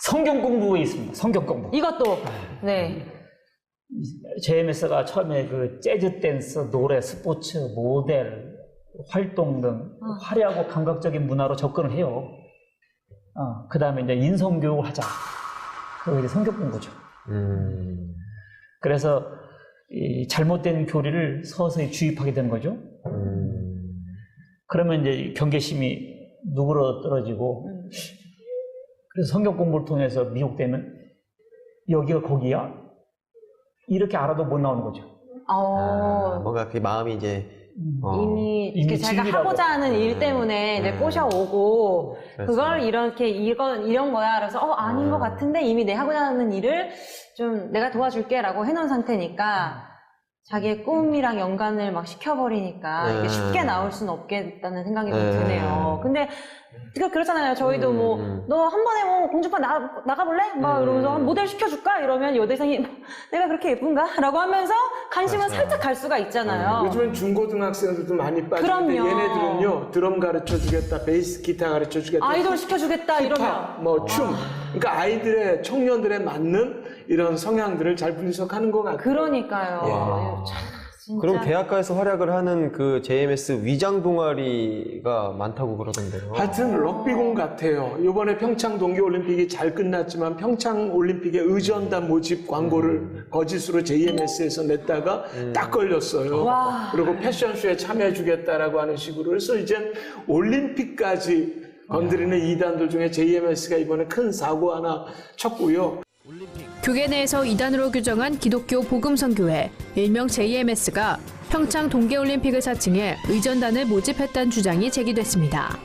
성경 공부에 있습니다. 성경 공부. 이것도 네. JMS가 처음에 그 재즈 댄스, 노래, 스포츠, 모델, 활동 등 화려하고 감각적인 문화로 접근을 해요. 그 다음에 이제 인성교육을 하자. 그게 이제 성경 공부죠. 그래서 이 잘못된 교리를 서서히 주입하게 되는 거죠. 그러면 이제 경계심이 누그러뜨려지고, 그래서 성경 공부를 통해서 미혹되면 여기가 거기야? 이렇게 알아도 못 나오는 거죠. 뭔가 그 마음이 이제 이미 자기가 하고자 하는 일 때문에 이제 꼬셔오고 그걸 이렇게 이런 거야. 그래서 아닌 것 같은데 이미 내 하고자 하는 일을 좀 내가 도와줄게라고 해놓은 상태니까 자기의 꿈이랑 연관을 막 시켜버리니까 이게 쉽게 나올 수는 없겠다는 생각이 좀 드네요. 근데 그렇잖아요. 저희도 뭐 너 한 번에 뭐 공주파 나가볼래? 막 이러면서 모델 시켜줄까? 이러면 여대생이 내가 그렇게 예쁜가? 라고 하면서 관심은 살짝 갈 수가 있잖아요. 요즘엔 중고등학생들도 많이 빠지는데 얘네들은요 드럼 가르쳐주겠다, 베이스 기타 가르쳐주겠다, 아이돌 시켜주겠다 이러면 뭐 춤, 그러니까 아이들의 청년들에 맞는 이런 성향들을 잘 분석하는 것 같아요. 그러니까요. 진짜. 그럼 대학가에서 활약을 하는 그 JMS 위장 동아리가 많다고 그러던데요. 하여튼 럭비공 같아요. 이번에 평창 동계올림픽이 잘 끝났지만 평창 올림픽의 의전단 모집 광고를 거짓으로 JMS에서 냈다가 딱 걸렸어요. 그리고 패션쇼에 참여해주겠다라고 하는 식으로. 그래서 이제 올림픽까지 건드리는 이단들 중에 JMS가 이번에 큰 사고 하나 쳤고요. 교계 내에서 이단으로 규정한 기독교 복음선교회, 일명 JMS가 평창 동계올림픽을 사칭해 의전단을 모집했다는 주장이 제기됐습니다.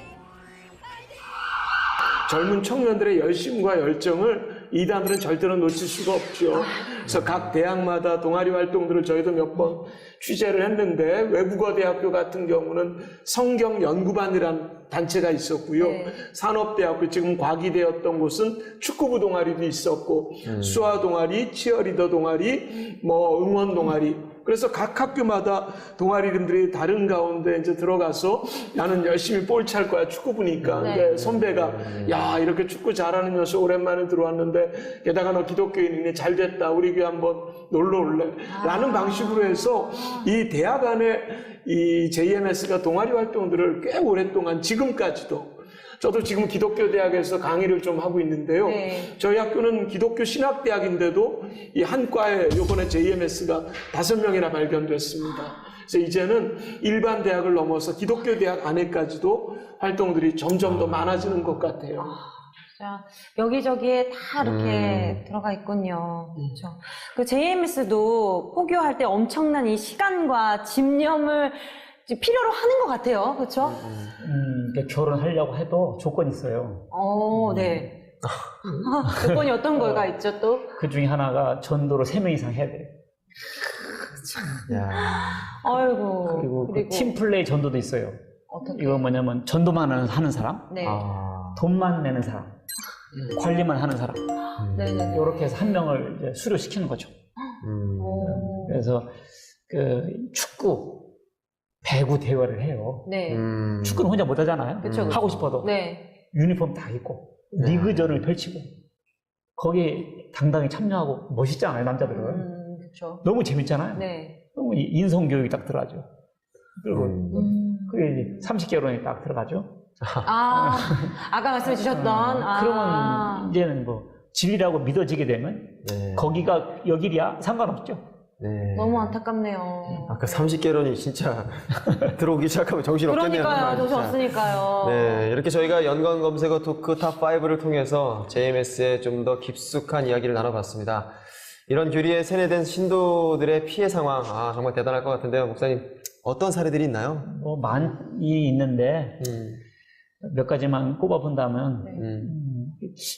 젊은 청년들의 열심과 열정을 이단들은 절대로 놓칠 수가 없죠. 그래서 각 대학마다 동아리 활동들을 저희도 몇 번 취재를 했는데 외국어 대학교 같은 경우는 성경연구반이라는 단체가 있었고요. 산업대학교 지금 과기되었던 곳은 축구부 동아리도 있었고 수화 동아리, 치어리더 동아리, 뭐 응원 동아리. 그래서 각 학교마다 동아리 이름들이 다른 가운데 이제 들어가서 나는 열심히 볼 찰 거야 축구부니까. 근데 선배가 야 이렇게 축구 잘하는 녀석 오랜만에 들어왔는데 게다가 너 기독교인이네 잘 됐다 우리 교회 한번 놀러 올래 라는 방식으로 해서 이 대학 안에 이 JMS가 동아리 활동들을 꽤 오랫동안 지금까지도 저도 지금 기독교 대학에서 강의를 좀 하고 있는데요. 저희 학교는 기독교 신학대학인데도 이 한 과에 요번에 JMS가 5명이나 발견됐습니다. 그래서 이제는 일반 대학을 넘어서 기독교 대학 안에까지도 활동들이 점점 더 많아지는 것 같아요. 자, 여기저기에 다 이렇게 들어가 있군요. 그렇죠. 그 JMS도 포교할 때 엄청난 이 시간과 집념을 필요로 하는 것 같아요. 그렇죠? 결혼하려고 해도 조건이 있어요. 네. 조건이 어떤 거가 있죠, 또? 그 중에 하나가 전도를 3명 이상 해야 돼요. 아이고. 그리고 그 팀플레이 전도도 있어요. 이거 뭐냐면 전도만 하는 사람, 돈만 내는 사람, 관리만 하는 사람. 네네. 이렇게 해서 한 명을 이제 수료시키는 거죠. 그래서 그 축구, 배구 대회를 해요. 네. 축구는 혼자 못 하잖아요. 그쵸. 하고 싶어도. 네. 유니폼 다 입고 리그전을 펼치고 거기에 당당히 참여하고 멋있잖아요, 남자들은. 그렇죠. 너무 재밌잖아요. 네. 너무 인성 교육이 딱 들어가죠. 그리고 그게 30개월이 딱 들어가죠. 아까 말씀해 주셨던. 그러면 이제는 뭐 진리라고 믿어지게 되면 거기가 여길이야 상관없죠. 네. 너무 안타깝네요. 아까 30개론이 진짜 들어오기 시작하면 정신없겠네요. 그러니까요. 정신 없으니까요. 네, 이렇게 저희가 연관 검색어 토크 탑5를 통해서 JMS의 좀 더 깊숙한 이야기를 나눠봤습니다. 이런 교리에 세뇌된 신도들의 피해 상황, 정말 대단할 것 같은데요. 목사님, 어떤 사례들이 있나요? 뭐 많이 있는데 몇 가지만 꼽아본다면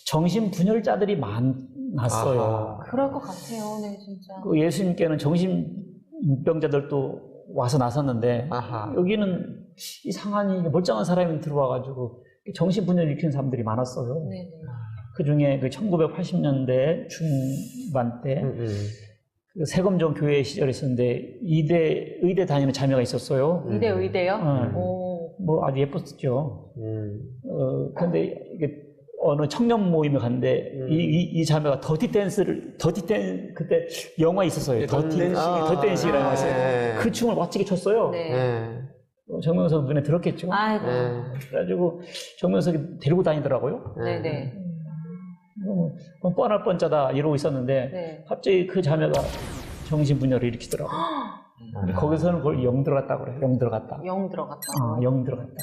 정신분열자들이 많았어요. 그럴 것 같아요. 네, 진짜. 그 예수님께는 정신병자들도 와서 나섰는데 여기는 이상한 멀쩡한 사람이 들어와가지고 정신분열 일으키는 사람들이 많았어요. 네네. 그 중에 그 1980년대 중반 때 그 세검정 교회 시절에 있었는데 의대 다니는 자매가 있었어요. 의대요? 뭐 아주 예뻤죠. 근데 이게 어느 청년 모임에 갔는데 이 자매가 그때 영화 있었어요. 더댄싱이라는 것을 그 춤을 멋지게 췄어요. 정명석 눈에 들었겠죠. 아이고. 그래가지고 정명석이 데리고 다니더라고요. 네네. 뻔할 뻔짜다 이러고 있었는데 갑자기 그 자매가 정신분열을 일으키더라고요. 거기서는 그걸 영 들어갔다고 그래요. 영 들어갔다. 영 들어갔다. 영 들어갔다.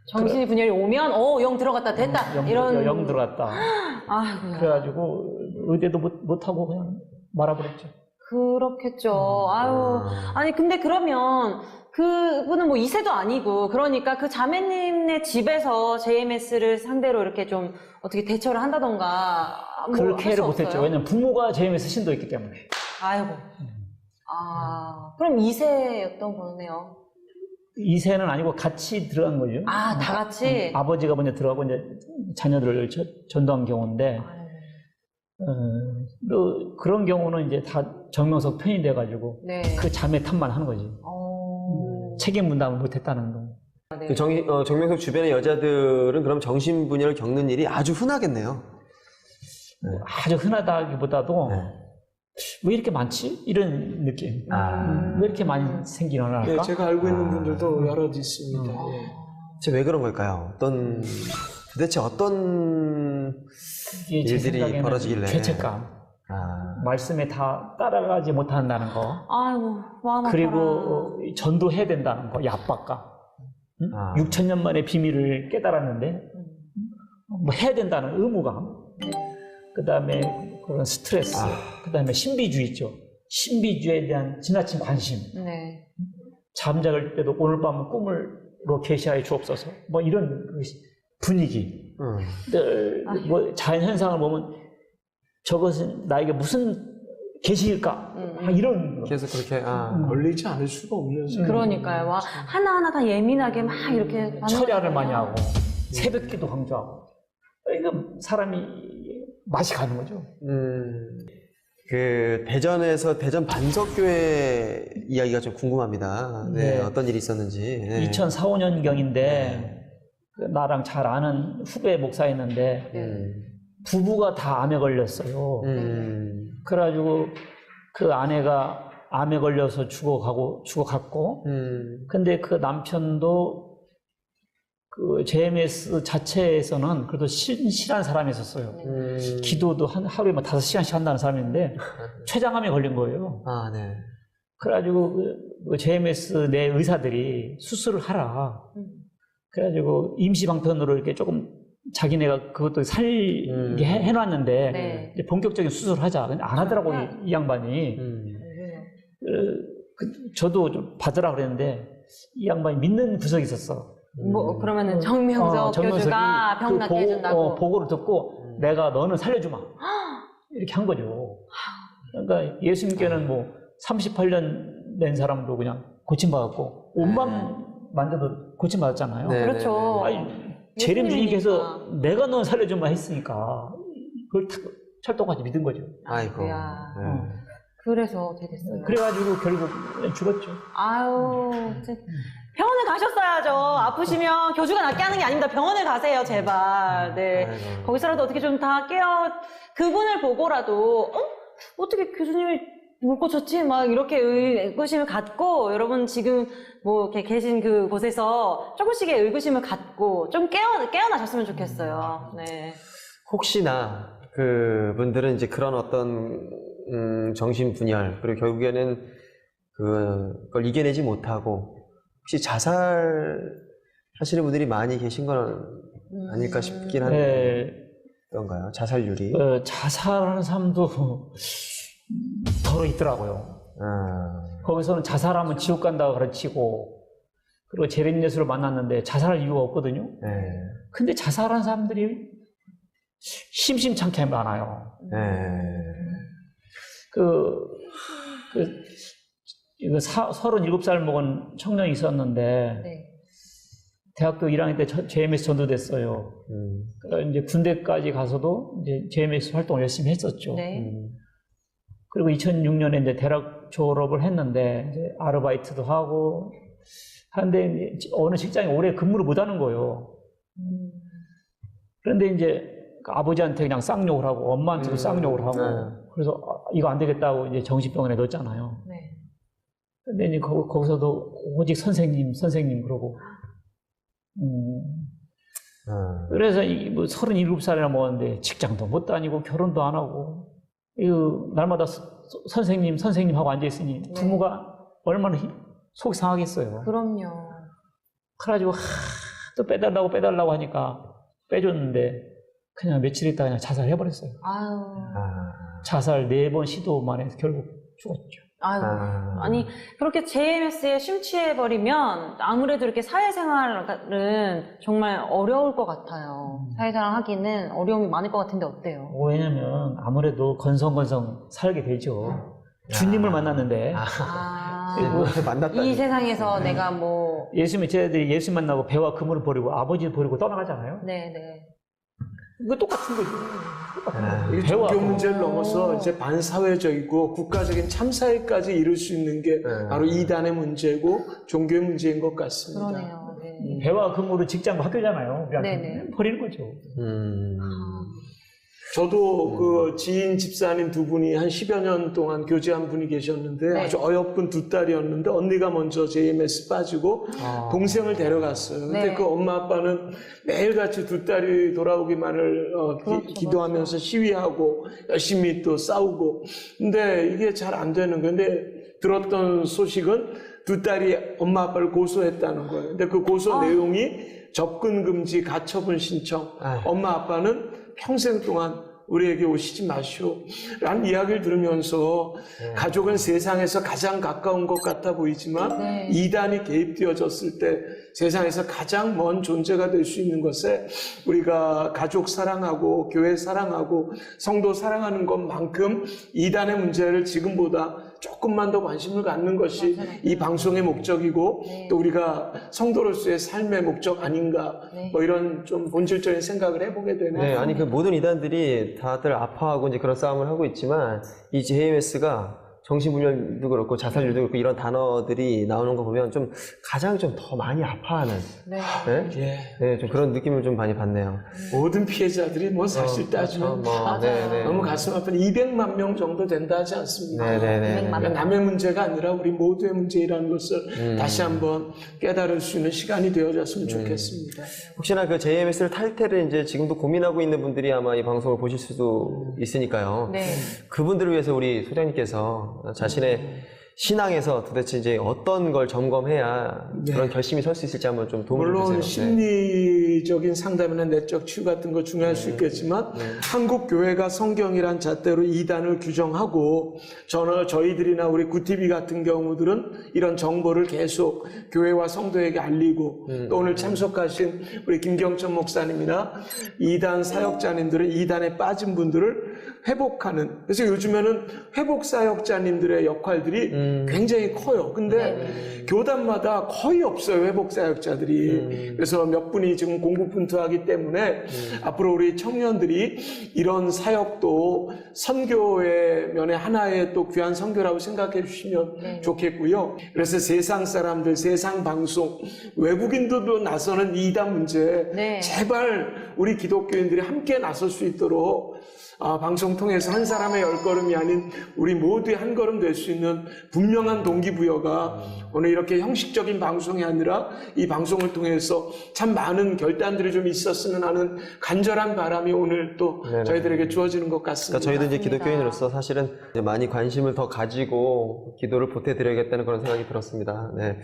정신이 분열이 오면 영 들어갔다 됐다. 이런. 영 들어갔다. 아이고야. 그래가지고 의대도 못하고 그냥 말아버렸죠. 그렇겠죠. 아니 근데 그러면 그분은 뭐 2세도 아니고 그러니까 그 자매님네 집에서 JMS를 상대로 이렇게 좀 어떻게 대처를 한다던가 그렇게 해를 못했죠. 왜냐면 부모가 JMS 신도였기 때문에. 아이고. 그럼 2세였던 거네요. 2세는 아니고 같이 들어간 거죠. 다 같이? 아버지가 먼저 들어가고 이제 자녀들을 전도한 경우인데 그런 경우는 이제 다 정명석 편이 돼가지고 그 자매 탓만 하는 거지. 책임 분담을 못했다는 거. 그 정명석 주변의 여자들은 그럼 정신분열을 겪는 일이 아주 흔하겠네요. 아주 흔하다기보다도 왜 이렇게 많지? 이런 느낌. 왜 이렇게 많이 생기나 할까? 네, 제가 알고 있는 분들도 여러 있습니다. 왜 그런 걸까요? 도대체 어떤 일들이 벌어지길래? 죄책감. 말씀에 다 따라가지 못한다는 거. 아이고, 마음 아파라. 그리고 전도해야 된다는 거, 이 압박감. 6,000년 만에 비밀을 깨달았는데 뭐 해야 된다는 의무감. 그 다음에 그런 스트레스. 그 다음에 신비주의 있죠. 신비주의에 대한 지나친 관심. 잠잘 때도 오늘 밤은 꿈으로 계시하여 주옵소서. 뭐 이런 분위기. 뭐 자연현상을 보면 저것은 나에게 무슨 계시일까? 이런 계속 그렇게 걸리지 않을 수가 없는. 그러니까요. 하나하나 다 예민하게 막 이렇게 철야를 많이 하고 새벽기도 강조하고 이거 사람이 맛이 가는 거죠. 그 대전에서 대전 반석교회 이야기가 좀 궁금합니다. 어떤 일이 있었는지. 2004, 5년경인데 나랑 잘 아는 후배 목사였는데 부부가 다 암에 걸렸어요. 그래가지고 그 아내가 암에 걸려서 죽어갔고, 근데 그 남편도 그 JMS 자체에서는 그래도 신실한 사람이 있었어요. 기도도 하루에 5시간씩 한다는 사람인데, 췌장암에 걸린 거예요. 그래가지고 그 JMS 내 의사들이 수술을 하라. 그래가지고 임시방편으로 이렇게 조금 자기네가 그것도 살게 해놨는데 이제 본격적인 수술을 하자. 근데 안 하더라고 이 양반이. 저도 좀 받으라 그랬는데 이 양반이 믿는 구석이 있었어. 그러면은 정명석 교주가 병 낫게 해준다고 보고를 듣고 내가 너는 살려주마 이렇게 한 거죠. 그러니까 예수님께는 뭐 38년 된 사람도 그냥 고침받았고 옷만 만져도 고침받았잖아요. 그렇죠. 재림 주님께서 내가 넌 살려주마 했으니까 그걸 탁 철도까지 믿은 거죠. 아이고. 야. 네. 그래서 어떻게 됐어요? 그래가지고 결국 죽었죠. 아유, 진짜 병원에 가셨어야죠. 아프시면 교주가 낫게 하는 게 아닙니다. 병원에 가세요, 제발. 네. 아이고. 거기서라도 어떻게 좀 다 그분을 보고라도, 어떻게 교수님이 못 고쳤지? 막 이렇게 의구심을 갖고, 여러분 지금 뭐 이렇게 계신 그 곳에서 조금씩의 의구심을 갖고 좀 깨어나셨으면 좋겠어요. 네. 혹시나 그분들은 이제 그런 어떤 정신분열, 그리고 결국에는 그걸 이겨내지 못하고 혹시 자살 하시는 분들이 많이 계신 건 아닐까 싶긴 한데 어떤가요? 자살률이? 자살하는 사람도 더러 있더라고요. 거기서는 자살하면 지옥 간다고 가르치고, 그리고 재림예수를 만났는데 자살할 이유가 없거든요. 근데 자살하는 사람들이 심심찮게 많아요. 37살 먹은 청년이 있었는데, 대학교 1학년 때 JMS 전도됐어요. 그러니까 이제 군대까지 가서도 이제 JMS 활동을 열심히 했었죠. 그리고 2006년에 이제 대학 졸업을 했는데, 이제 아르바이트도 하고, 하는데 이제 어느 직장에 오래 근무를 못 하는 거예요. 그런데 이제 아버지한테 그냥 쌍욕을 하고, 엄마한테도 쌍욕을 하고, 그래서 이거 안 되겠다고 이제 정신병원에 넣었잖아요. 근데 이제 거기서도 오직 선생님 그러고. 그래서 뭐 37살이나 먹었는데 직장도 못 다니고 결혼도 안 하고, 이거 날마다 선생님 하고 앉아있으니 부모가 얼마나 속이 상하겠어요. 그럼요. 그래가지고 또 빼달라고 하니까 빼줬는데 그냥 며칠 있다가 그냥 자살해버렸어요. 자살 4번 시도만 해서 결국 죽었죠. 아니 그렇게 JMS에 심취해버리면 아무래도 이렇게 사회생활은 정말 어려울 것 같아요. 사회생활 하기는 어려움이 많을 것 같은데 어때요? 왜냐면 아무래도 건성건성 살게 되죠. 주님을 만났는데 이 세상에서 내가 뭐 쟤네들이 예수 만나고 배와 그물을 버리고 아버지를 버리고 떠나가잖아요. 네네. 이거 똑같은 거죠. 이 종교 문제를 넘어서 이제 반사회적이고 국가적인 참사에까지 이룰 수 있는 게 바로 이단의 문제고 종교의 문제인 것 같습니다. 그러네요. 네. 배와 그물은 직장과 학교잖아요. 네네. 버리는 거죠. 저도 그 지인 집사님 두 분이 한 10여 년 동안 교제한 분이 계셨는데 아주 어여쁜 두 딸이었는데 언니가 먼저 JMS 빠지고 동생을 데려갔어요. 근데 그 엄마 아빠는 매일같이 두 딸이 돌아오기만을 기도하면서 시위하고 열심히 또 싸우고, 근데 이게 잘 안 되는 거예요. 근데 들었던 소식은 두 딸이 엄마 아빠를 고소했다는 거예요. 근데 그 고소 내용이 접근 금지, 가처분 신청, 엄마 아빠는 평생 동안 우리에게 오시지 마시오 라는 이야기를 들으면서 가족은 세상에서 가장 가까운 것 같아 보이지만 이단이 개입되어졌을 때 세상에서 가장 먼 존재가 될 수 있는 것에 우리가 가족 사랑하고 교회 사랑하고 성도 사랑하는 것만큼 이단의 문제를 지금보다 조금만 더 관심을 갖는 것이 이 방송의 목적이고 또 우리가 성도로서의 삶의 목적 아닌가, 뭐 이런 좀 본질적인 생각을 해보게 되네요. 네, 아니 그 모든 이단들이 다들 아파하고 이제 그런 싸움을 하고 있지만 이 JMS가 정신분열도 그렇고 자살률도 그렇고 이런 단어들이 나오는 거 보면 좀 가장 좀 더 많이 아파하는 좀 그런 느낌을 좀 많이 받네요. 모든 피해자들이 뭐 사실 따지면 너무 가슴 아픈 200만 명 정도 된다 하지 않습니까? 그러니까 남의 문제가 아니라 우리 모두의 문제라는 것을 다시 한번 깨달을 수 있는 시간이 되어졌으면 좋겠습니다. 혹시나 그 JMS를 탈퇴를 이제 지금도 고민하고 있는 분들이 아마 이 방송을 보실 수도 있으니까요. 그분들을 위해서 우리 소장님께서 자신의 신앙에서 도대체 이제 어떤 걸 점검해야 그런 결심이 설 수 있을지 한번 좀 도움을 주세요. 물론 심리적인 상담이나 내적 치유 같은 거 중요할 수 있겠지만 한국 교회가 성경이란 잣대로 이단을 규정하고 저희들이나 우리 구티비 같은 경우들은 이런 정보를 계속 교회와 성도에게 알리고 또 오늘 참석하신 우리 김경천 목사님이나 이단 사역자님들은 이단에 빠진 분들을 회복하는. 그래서 요즘에는 회복사역자님들의 역할들이 굉장히 커요. 근데 교단마다 거의 없어요, 회복사역자들이. 그래서 몇 분이 지금 공부분투하기 때문에 앞으로 우리 청년들이 이런 사역도 선교의 면에 하나의 또 귀한 선교라고 생각해 주시면 좋겠고요. 그래서 세상 사람들, 세상 방송, 외국인들도 나서는 이단 문제, 제발 우리 기독교인들이 함께 나설 수 있도록 방송 통해서 한 사람의 10걸음이 아닌 우리 모두의 한 걸음 될 수 있는 분명한 동기부여가 오늘 이렇게 형식적인 방송이 아니라 이 방송을 통해서 참 많은 결단들이 좀 있었으면 하는 간절한 바람이 오늘 또 저희들에게 주어지는 것 같습니다. 그러니까 저희도 이제 기독교인으로서 사실은 이제 많이 관심을 더 가지고 기도를 보태드려야겠다는 그런 생각이 들었습니다. 네.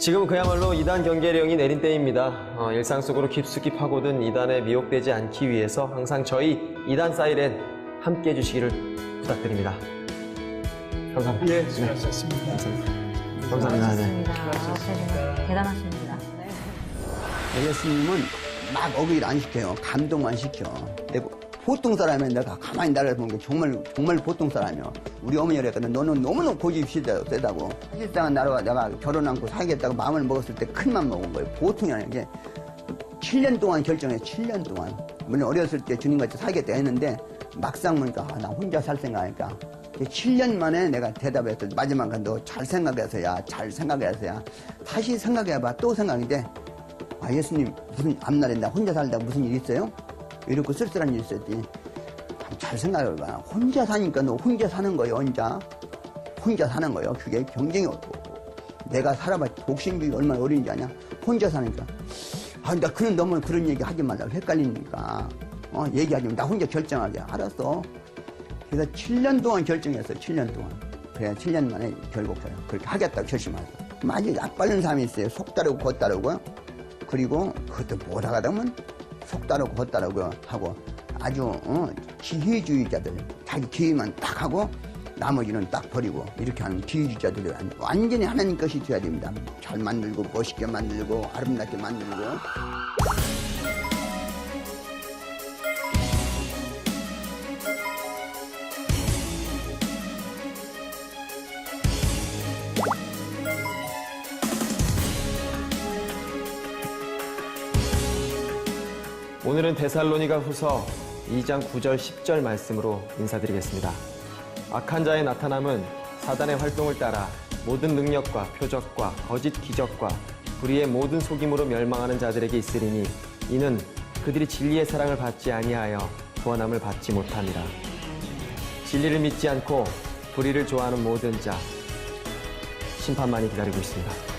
지금 그야말로 이단 경계령이 내린 때입니다. 일상 속으로 깊숙이 파고든 이단에 미혹되지 않기 위해서 항상 저희 이단 사이렌 함께 해주시기를 부탁드립니다. 감사합니다. 예, 수고하셨습니다. 감사합니다. 네. 대단하십니다. 예수님은 막 어기를 안 시켜요. 감동만 시켜. 보통 사람이 내가 가만히 나를 보는 게 정말 보통 사람이야. 우리 어머니가 그랬거든. 너는 너무너무 고집이 세다고. 사실상은 내가 결혼 않고 살겠다고 마음을 먹었을 때 큰 맘 먹은 거예요. 보통이 아니라 이게 7년 동안 결정해. 7년 동안. 물론 어렸을 때 주님같이 살겠다 했는데 막상 보니까 나 혼자 살 생각하니까 7년 만에 내가 대답했어. 마지막에 너 잘 생각해서야. 다시 생각해봐. 또 생각인데 예수님 무슨 앞날에 나 혼자 살다가 무슨 일 있어요? 이렇게 쓸쓸한 일이 있었지. 잘 생각해봐. 혼자 사니까 너 혼자 사는 거예요, 혼자 사는 거예요. 그게 경쟁이 없고. 내가 살아봤지. 독신비 얼마나 어린지 아냐? 혼자 사니까. 나 너무 그런 얘기 하지 말라고 헷갈리니까. 얘기하지 마. 나 혼자 결정하게. 알았어. 그래서 7년 동안 결정했어, 7년 동안. 그래, 7년 만에 결국 그렇게 하겠다고 결심했어. 아주 약발른 사람이 있어요. 속 따르고 겉 따르고요. 그리고 그것도 못 하다 보면 속 따르고 겉 따르고 하고 아주 기회주의자들 자기 기회만 딱 하고 나머지는 딱 버리고 이렇게 하는 기회주의자들이 완전히 하나님 것이 돼야 됩니다. 잘 만들고 멋있게 만들고 아름답게 만들고. 오늘은 데살로니가 후서 2장 9절 10절 말씀으로 인사드리겠습니다. 악한 자의 나타남은 사단의 활동을 따라 모든 능력과 표적과 거짓 기적과 불의의 모든 속임으로 멸망하는 자들에게 있으리니 이는 그들이 진리의 사랑을 받지 아니하여 구원함을 받지 못함이라. 진리를 믿지 않고 불의를 좋아하는 모든 자 심판만이 기다리고 있습니다.